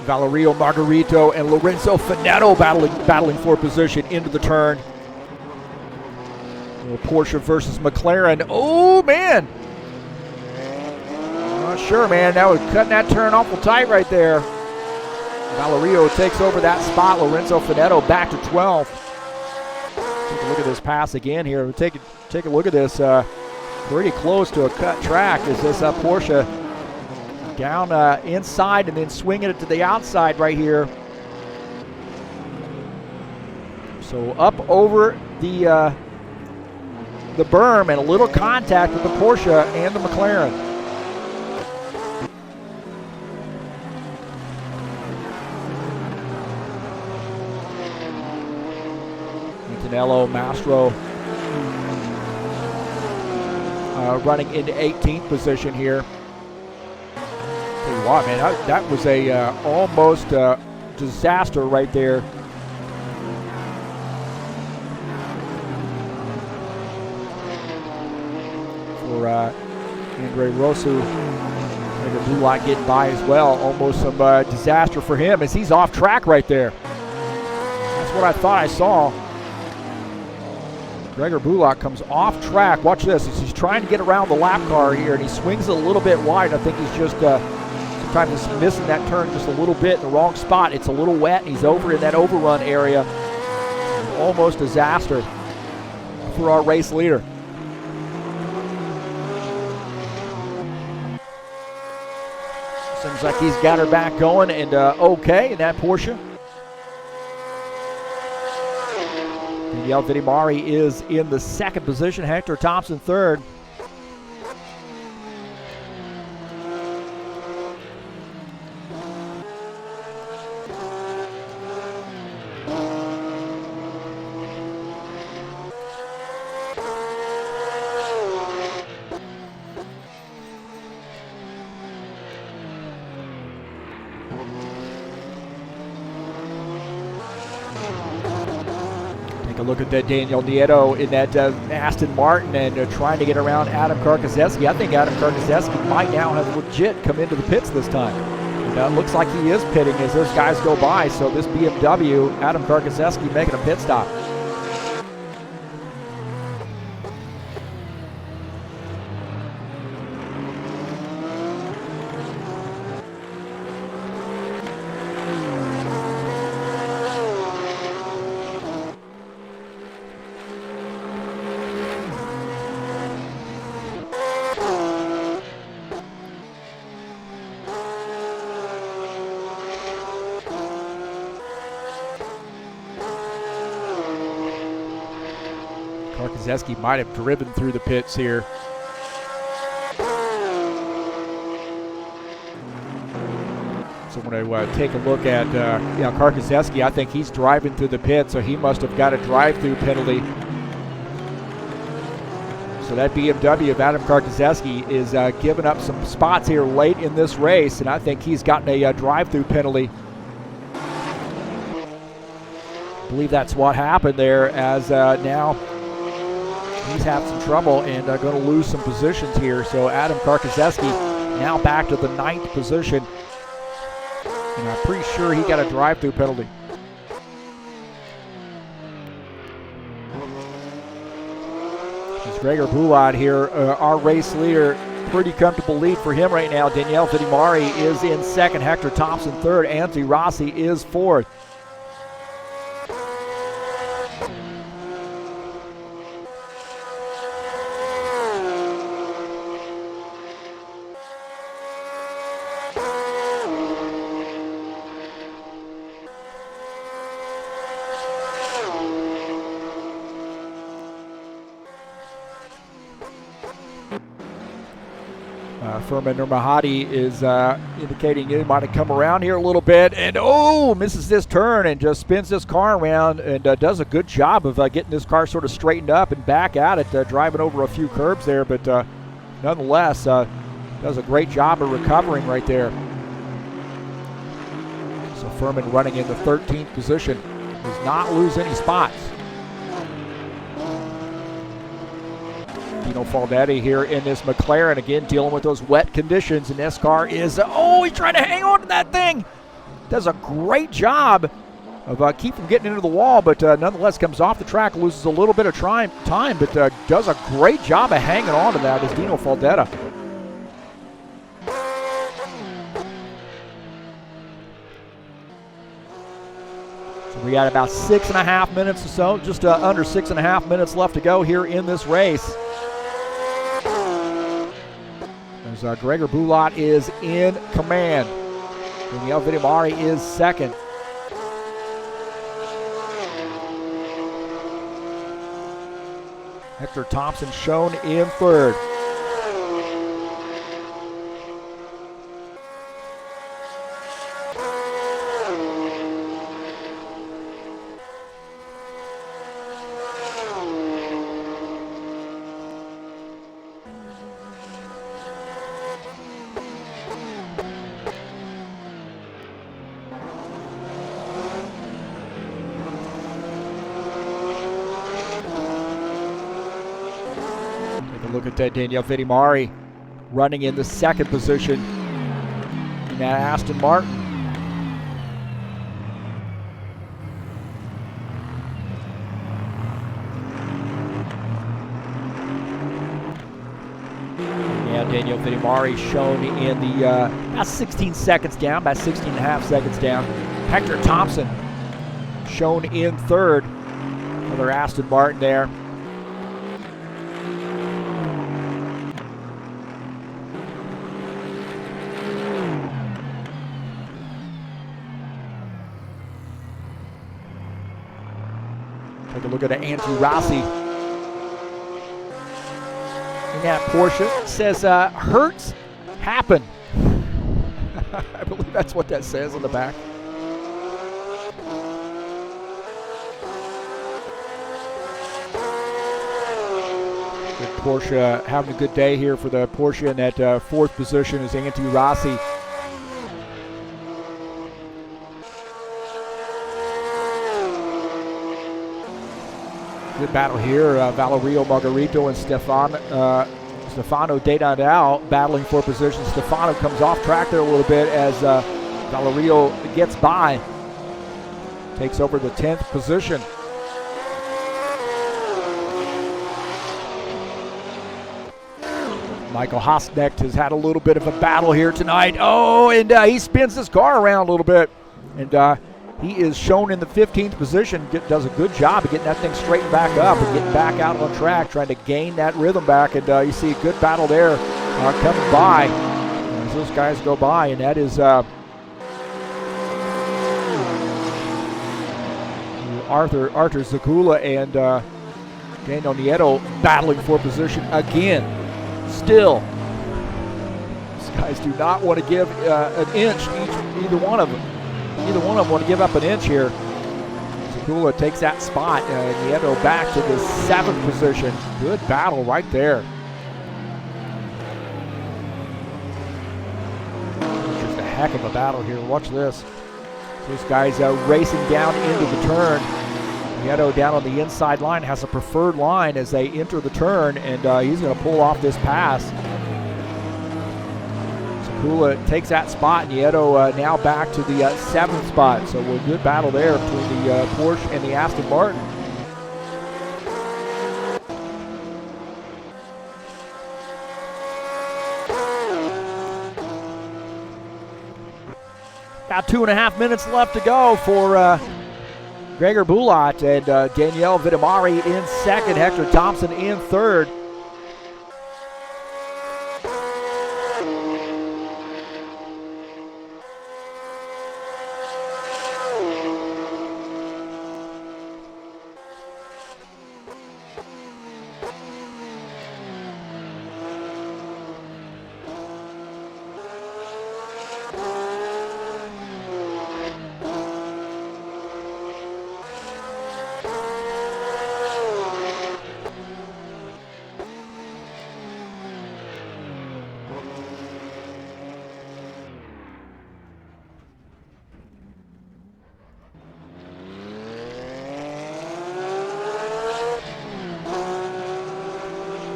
Valerio Margarito and Lorenzo Finetto battling for position into the turn. Porsche versus McLaren. Oh, man. Not sure, man. That was cutting that turn awful tight right there. Valerio takes over that spot. Lorenzo Finetto back to 12th. Take a look at this pass again here. Take a look at this. Pretty close to a cut track as this Porsche down inside and then swinging it to the outside right here. So up over the berm and a little contact with the Porsche and the McLaren. Antonello Mastro running into 18th position here. Tell you what, man, that was a almost disaster right there. For Andre Rosu, the blue light getting by as well. Almost some disaster for him as he's off track right there. That's what I thought I saw. Gregor Bulak comes off track. Watch this. He's trying to get around the lap car here, and he swings it a little bit wide. I think he's just sometimes he's missing that turn just a little bit in the wrong spot. It's a little wet, and he's over in that overrun area. Almost disaster for our race leader. Seems like he's got her back going and okay in that Porsche. Daniel Vidimari is in the second position. Hector Thompson third. Look at that Daniel Nieto in that Aston Martin and trying to get around Adam Karkoszewski. I think Adam Karkoszewski might now have legit come into the pits this time. And looks like he is pitting as those guys go by. So this BMW, Adam Karkoszewski making a pit stop. Karkoszewski might have driven through the pits here. So when I take a look at Karkoszewski, I think he's driving through the pit, so he must have got a drive-through penalty. So that BMW of Adam Karkoszewski is giving up some spots here late in this race, and I think he's gotten a drive-through penalty. I believe that's what happened there, as now he's having some trouble and going to lose some positions here. So Adam Karkoszewski now back to the 9th position. And I'm pretty sure he got a drive-through penalty. It's Gregor Bulad here, our race leader. Pretty comfortable lead for him right now. Daniel Vidimari is in second. Hector Thompson third. Anthony Rossi is fourth. Furman Nurmahadi is indicating he might have come around here a little bit, and misses this turn and just spins this car around and does a good job of getting this car sort of straightened up and back at it, driving over a few curbs there, but nonetheless does a great job of recovering right there. So Furman running in the 13th position, does not lose any spots. Dino Faldetti here in this McLaren, again dealing with those wet conditions, and this car is, he's trying to hang on to that thing. Does a great job of keep from getting into the wall, but nonetheless comes off the track, loses a little bit of time, but does a great job of hanging on to that is Dino Faldetti. So we got about 6.5 minutes or so, just under 6.5 minutes left to go here in this race. As Gregor Bulat is in command. Daniel Vidimari is second. Hector Thompson shown in third. Look at that, Daniel Vidimari running in the second position in that Aston Martin. Yeah, Daniel Vidimari shown in the about 16 seconds down, about 16 and a half seconds down. Hector Thompson shown in third. Another Aston Martin there. Take a look at Andrew Rossi in that Porsche. It says, hurts happen. I believe that's what that says on the back. Good Porsche having a good day here for the Porsche in that fourth position is Andrew Rossi. Good battle here. Valerio Margarito and Stefano De Nadal battling for position. Stefano comes off track there a little bit as Valerio gets by. Takes over the 10th position. Michael Hosnecht has had a little bit of a battle here tonight. Oh, and he spins his car around a little bit. And he is shown in the 15th position, does a good job of getting that thing straightened back up and getting back out on track, trying to gain that rhythm back. And you see a good battle there coming by as those guys go by. And that is Arthur Zakula and Daniel Nieto battling for position again. Still, these guys do not want to give an inch, either one of them. Neither one of them want to give up an inch here. Zakula takes that spot. Nieto back to the 7th position. Good battle right there. Just a heck of a battle here. Watch this. Those guys racing down into the turn. Nieto down on the inside line has a preferred line as they enter the turn, and he's going to pull off this pass. Zakula takes that spot. Nieto now back to the 7th spot. So a good battle there between the Porsche and the Aston Martin. About 2.5 minutes left to go for Gregor Bulat and Daniel Vidimari in second. Hector Thompson in third.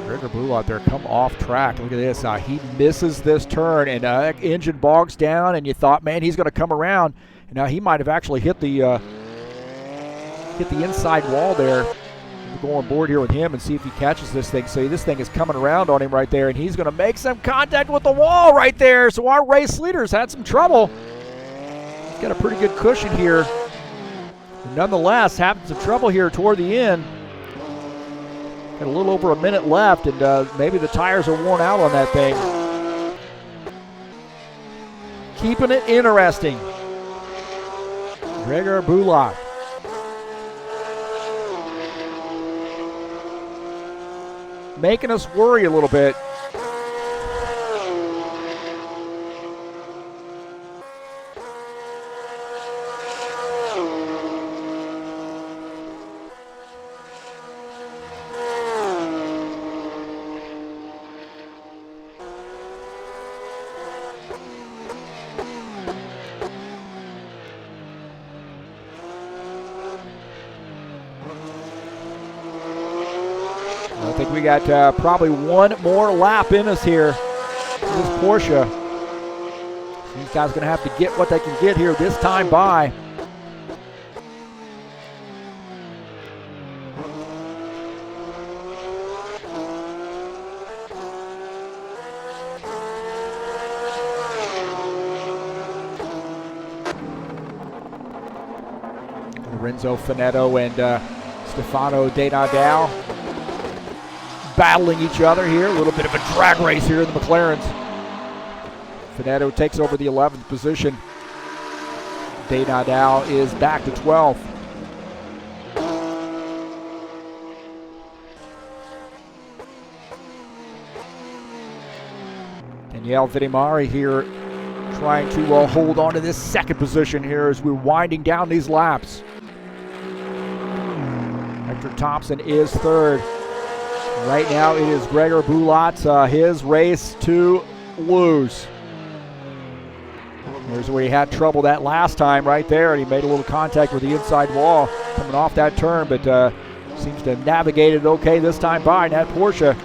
Gregor Bulat there come off track. Look at this. He misses this turn, and engine bogs down, and you thought, man, he's going to come around. And now he might have actually hit the inside wall there. We'll go on board here with him and see if he catches this thing. So this thing is coming around on him right there, and he's going to make some contact with the wall right there. So our race leader's had some trouble. He's got a pretty good cushion here. But nonetheless, having some trouble here toward the end. Got a little over a minute left, and maybe the tires are worn out on that thing. keeping it interesting. Gregor Bulat. Making us worry a little bit. I think we got probably one more lap in us here in this Porsche. These guys are going to have to get what they can get here this time by. Lorenzo Finetto and Stefano De Nadal battling each other here. A little bit of a drag race here in the McLarens. Finetto takes over the 11th position. De Nadal is back to 12th. Daniele Vittimari here trying to hold on to this second position here as we're winding down these laps. Hector Thompson is third. Right now it is Gregor Bulat, his race to lose. There's where he had trouble that last time right there, and he made a little contact with the inside wall coming off that turn, but seems to have navigated it okay this time by in that Porsche.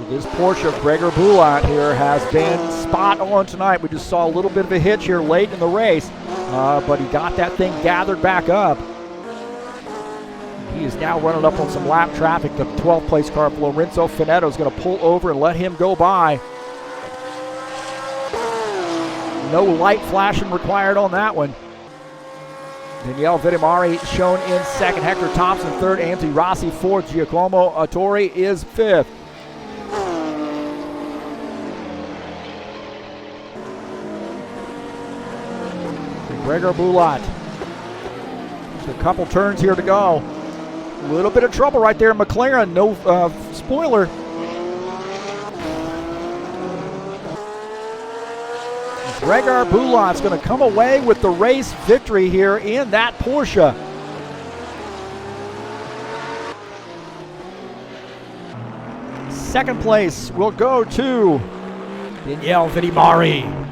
This Porsche of Gregor Bulat here has been spot on tonight. We just saw a little bit of a hitch here late in the race, but he got that thing gathered back up. He is now running up on some lap traffic. The 12th place car, Lorenzo Finetto, is going to pull over and let him go by. No light flashing required on that one. Daniele Vittimari shown in second. Hector Thompson third. Anthony Rossi fourth. Giacomo Autori is fifth. Gregor Bulat. Just a couple turns here to go. A little bit of trouble right there in McLaren. No spoiler. Gregor Bulat's going to come away with the race victory here in that Porsche. Second place will go to Daniele Vittimari.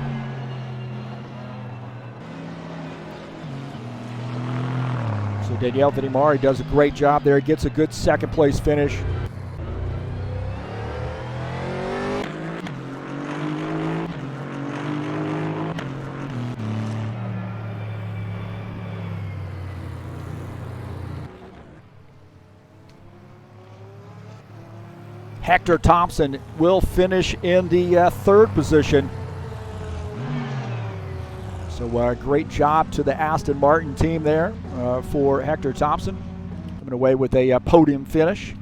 So Daniele Vittimari does a great job there. He gets a good second place finish. Hector Thompson will finish in the third position. So great job to the Aston Martin team there for Hector Thompson. Coming away with a podium finish.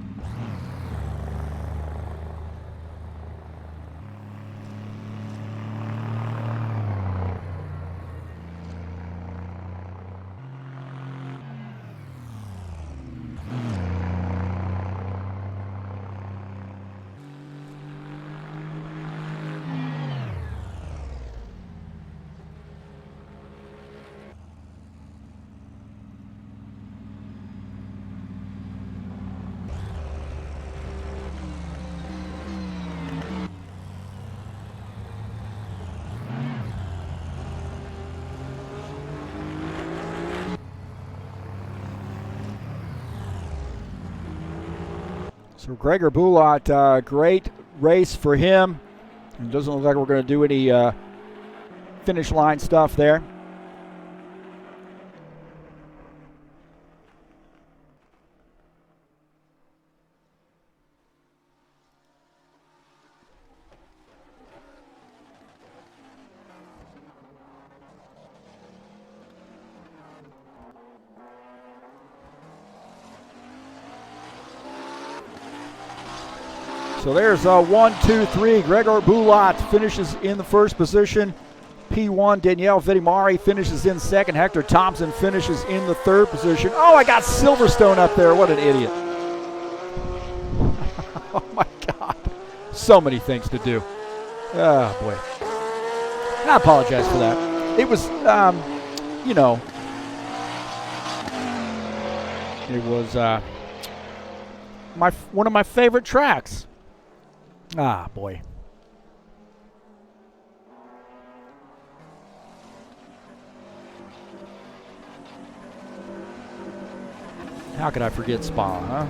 So Gregor Bulat, great race for him. It doesn't look like we're going to do any finish line stuff there. So there's 1, 2, 3. Gregor Bulat finishes in the first position. P1, Danielle Vidimari finishes in second. Hector Thompson finishes in the third position. Oh, I got Silverstone up there. What an idiot. Oh, my God. So many things to do. Oh, boy. I apologize for that. It was, you know, it was one of my favorite tracks. Ah, boy. How could I forget Spa, huh?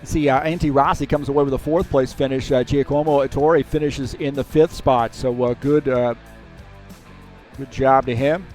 See, Antti Rossi comes away with a fourth place finish. Giacomo Ettore finishes in the fifth spot. So good job to him.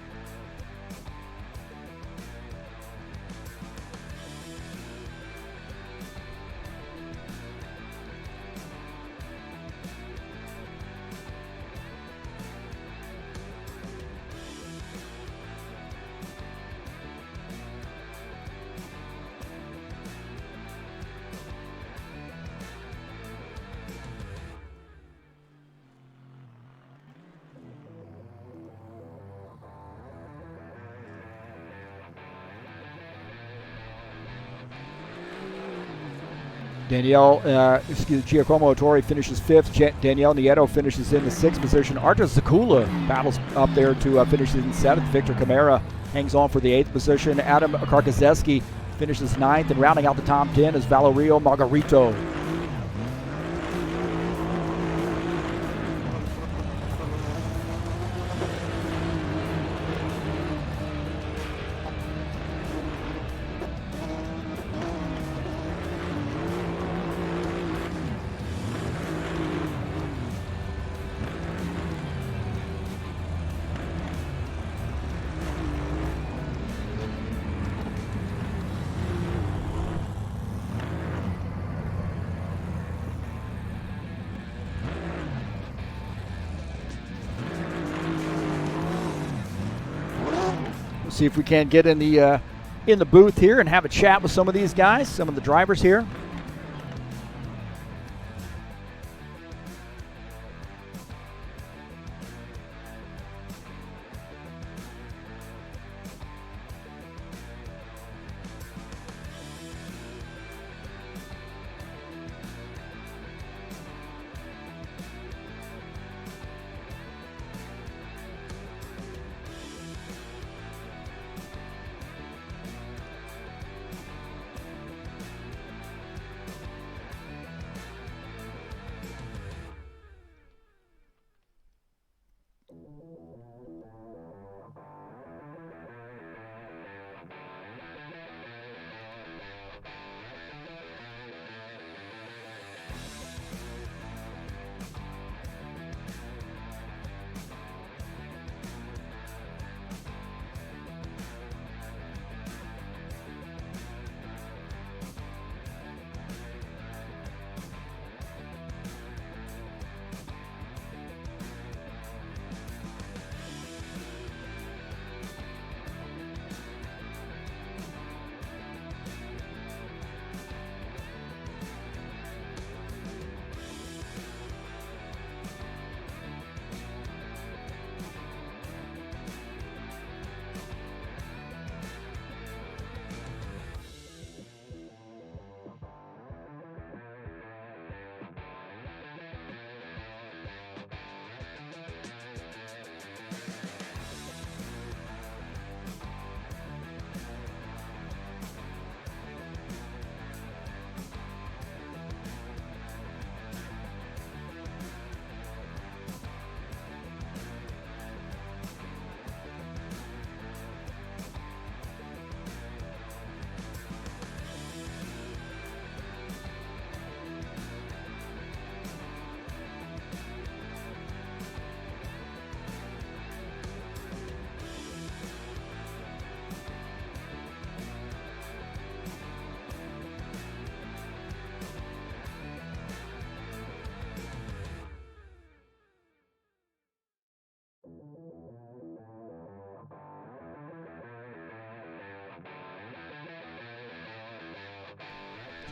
Giacomo Ettore finishes fifth. Danielle Nieto finishes in the sixth position. Artur Zakula battles up there to finish in seventh. Victor Camara hangs on for the eighth position. Adam Karkazeski finishes ninth, and rounding out the top 10 is Valerio Margarito. See if we can get in the booth here and have a chat with some of these guys, some of the drivers here.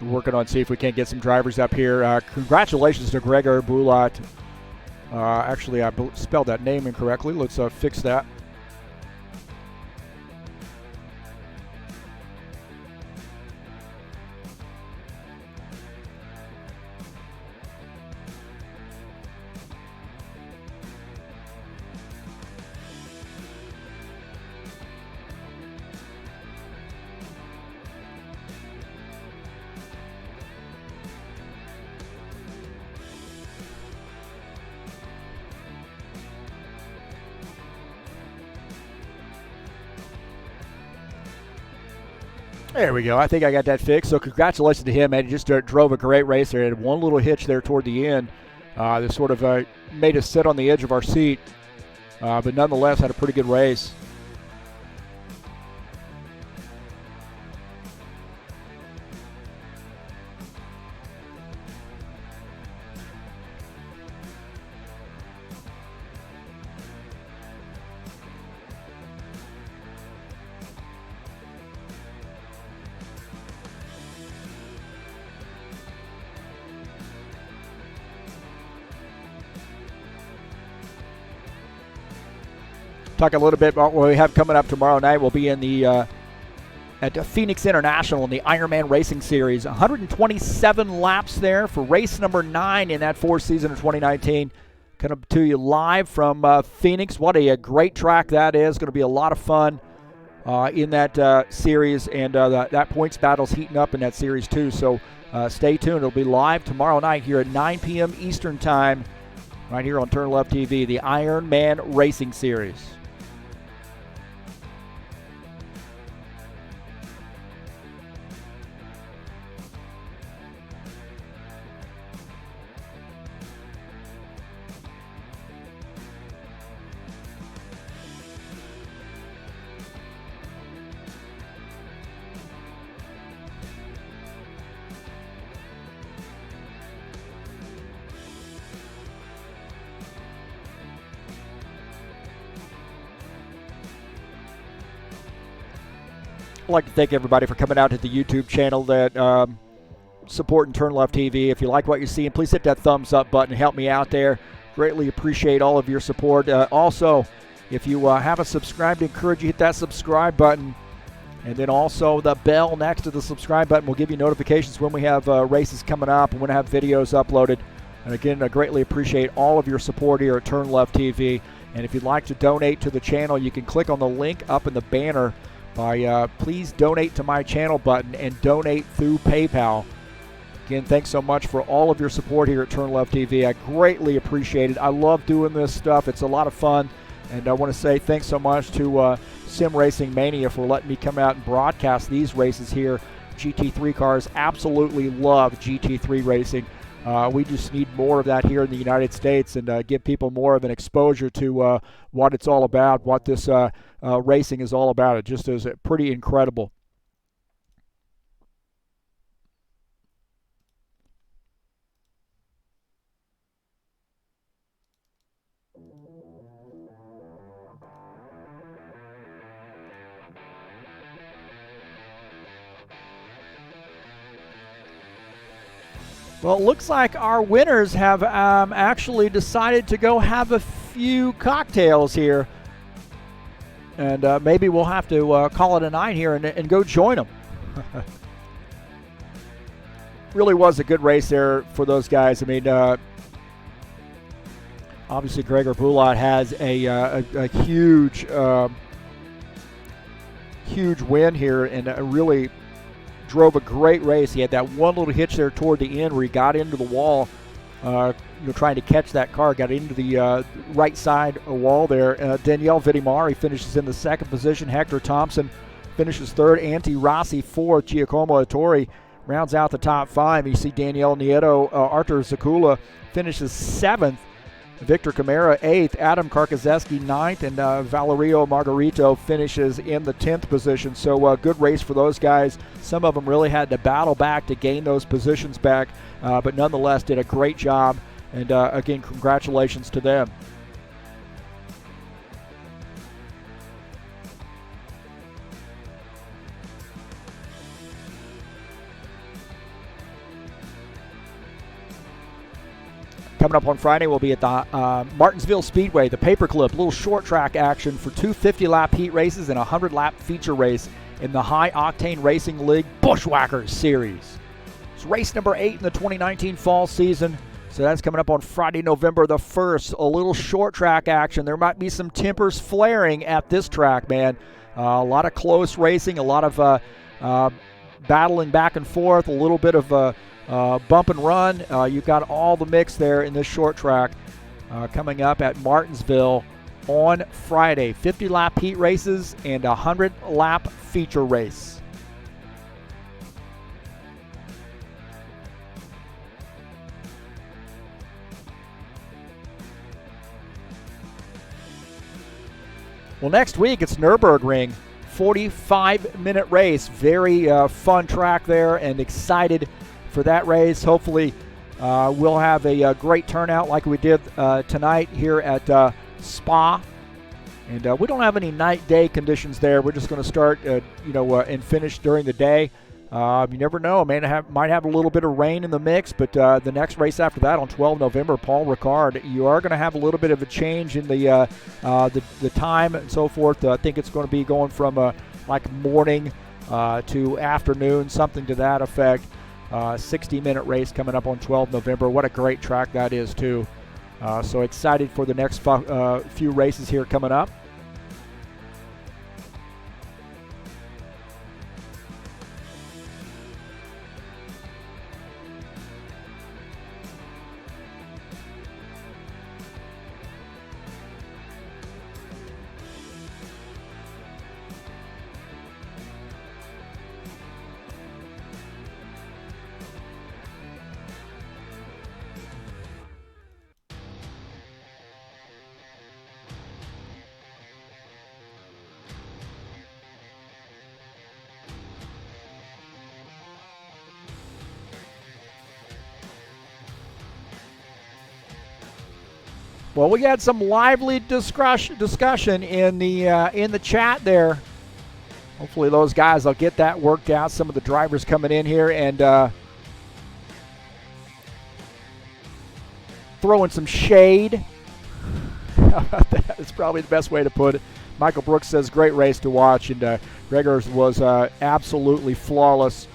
We're working on see if we can't get some drivers up here. Congratulations to Gregor Bulat. Actually, I spelled that name incorrectly. Let's fix that. There we go. I think I got that fixed. So congratulations to him, man. He just drove a great race there. He had one little hitch there toward the end. That sort of made us sit on the edge of our seat. But nonetheless, had a pretty good race. Talk a little bit about what we have coming up tomorrow night. We'll be in the at the Phoenix International in the Ironman Racing Series. 127 laps there for race number 9 in that 4th season of 2019. Coming to you live from Phoenix. What a great track that is. Going to be a lot of fun in that series, and that points battle's heating up in that series too. So stay tuned. It'll be live tomorrow night here at 9 p.m. Eastern Time, right here on TurnLeft TV, the Ironman Racing Series. I'd like to thank everybody for coming out to the YouTube channel that supporting TurnLeft TV. If you like what you're seeing, please hit that thumbs up button and help me out there. Greatly appreciate all of your support. Also, if you haven't subscribed, I encourage you to hit that subscribe button. And then also the bell next to the subscribe button will give you notifications when we have races coming up and when I have videos uploaded. And again, I greatly appreciate all of your support here at TurnLeft TV. And if you'd like to donate to the channel, you can click on the link up in the banner by please donate to my channel button and donate through PayPal. Again, thanks so much for all of your support here at TurnLeft TV. I greatly appreciate it. I love doing this stuff. It's a lot of fun. And I want to say thanks so much to Sim Racing Mania for letting me come out and broadcast these races here. GT3 cars absolutely love GT3 racing. We just need more of that here in the United States and give people more of an exposure to what it's all about, what this racing is all about. It just is pretty incredible. Well, it looks like our winners have actually decided to go have a few cocktails here. And maybe we'll have to call it a night here and go join them. Really was a good race there for those guys. I mean, obviously Gregor Bulat has a huge, huge win here and really drove a great race. He had that one little hitch there toward the end where he got into the wall, trying to catch that car, got into the right side wall there. Daniele Vittimari finishes in the 2nd position. Hector Thompson finishes 3rd. Antti Rossi 4th. Giacomo Ettore rounds out the top 5. You see Daniel Nieto, Artur Zakula finishes 7th. Victor Camara 8th, Adam Karkazeski 9th, and Valerio Margarito finishes in the 10th position. So good race for those guys. Some of them really had to battle back to gain those positions back, but nonetheless did a great job. And again, congratulations to them. Coming up on Friday, we'll be at the Martinsville Speedway, the paperclip, little short track action for 2 50-lap heat races and a 100-lap feature race in the High Octane Racing League Bushwhackers Series. It's race number 8 in the 2019 fall season. So that's coming up on Friday, November the 1st. A little short track action. There might be some tempers flaring at this track, man. A lot of close racing, a lot of battling back and forth, a little bit of bump and run. You've got all the mix there in this short track coming up at Martinsville on Friday. 50-lap heat races and a 100-lap feature race. Well, next week it's Nürburgring, 45-minute race. Very fun track there, and excited for that race. Hopefully we'll have a great turnout like we did tonight here at Spa. And we don't have any night-day conditions there. We're just going to start, and finish during the day. You never know. Might have a little bit of rain in the mix, but the next race after that on 12 November, Paul Ricard, you are going to have a little bit of a change in the time and so forth. I think it's going to be going from like morning to afternoon, something to that effect. 60-minute race coming up on 12 November. What a great track that is, too. So excited for the next few races here coming up. Well, we had some lively discussion in the chat there. Hopefully those guys will get that worked out. Some of the drivers coming in here and throwing some shade. How about that? That's probably the best way to put it. Michael Brooks says, great race to watch, and Gregor's was absolutely flawless.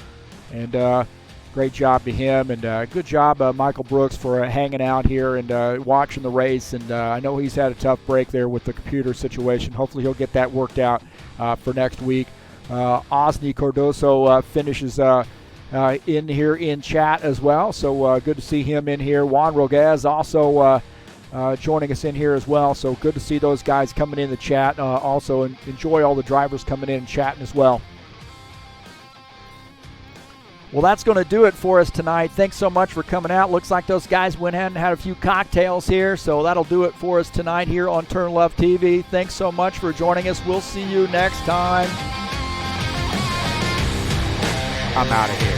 And great job to him, and good job, Michael Brooks, for hanging out here and watching the race. And I know he's had a tough break there with the computer situation. Hopefully he'll get that worked out for next week. Osni Cardoso finishes in here in chat as well, so good to see him in here. Juan Roguez also joining us in here as well, so good to see those guys coming in the chat. Also enjoy all the drivers coming in and chatting as well. Well, that's going to do it for us tonight. Thanks so much for coming out. Looks like those guys went ahead and had a few cocktails here, so that'll do it for us tonight here on TurnLeft TV. Thanks so much for joining us. We'll see you next time. I'm out of here.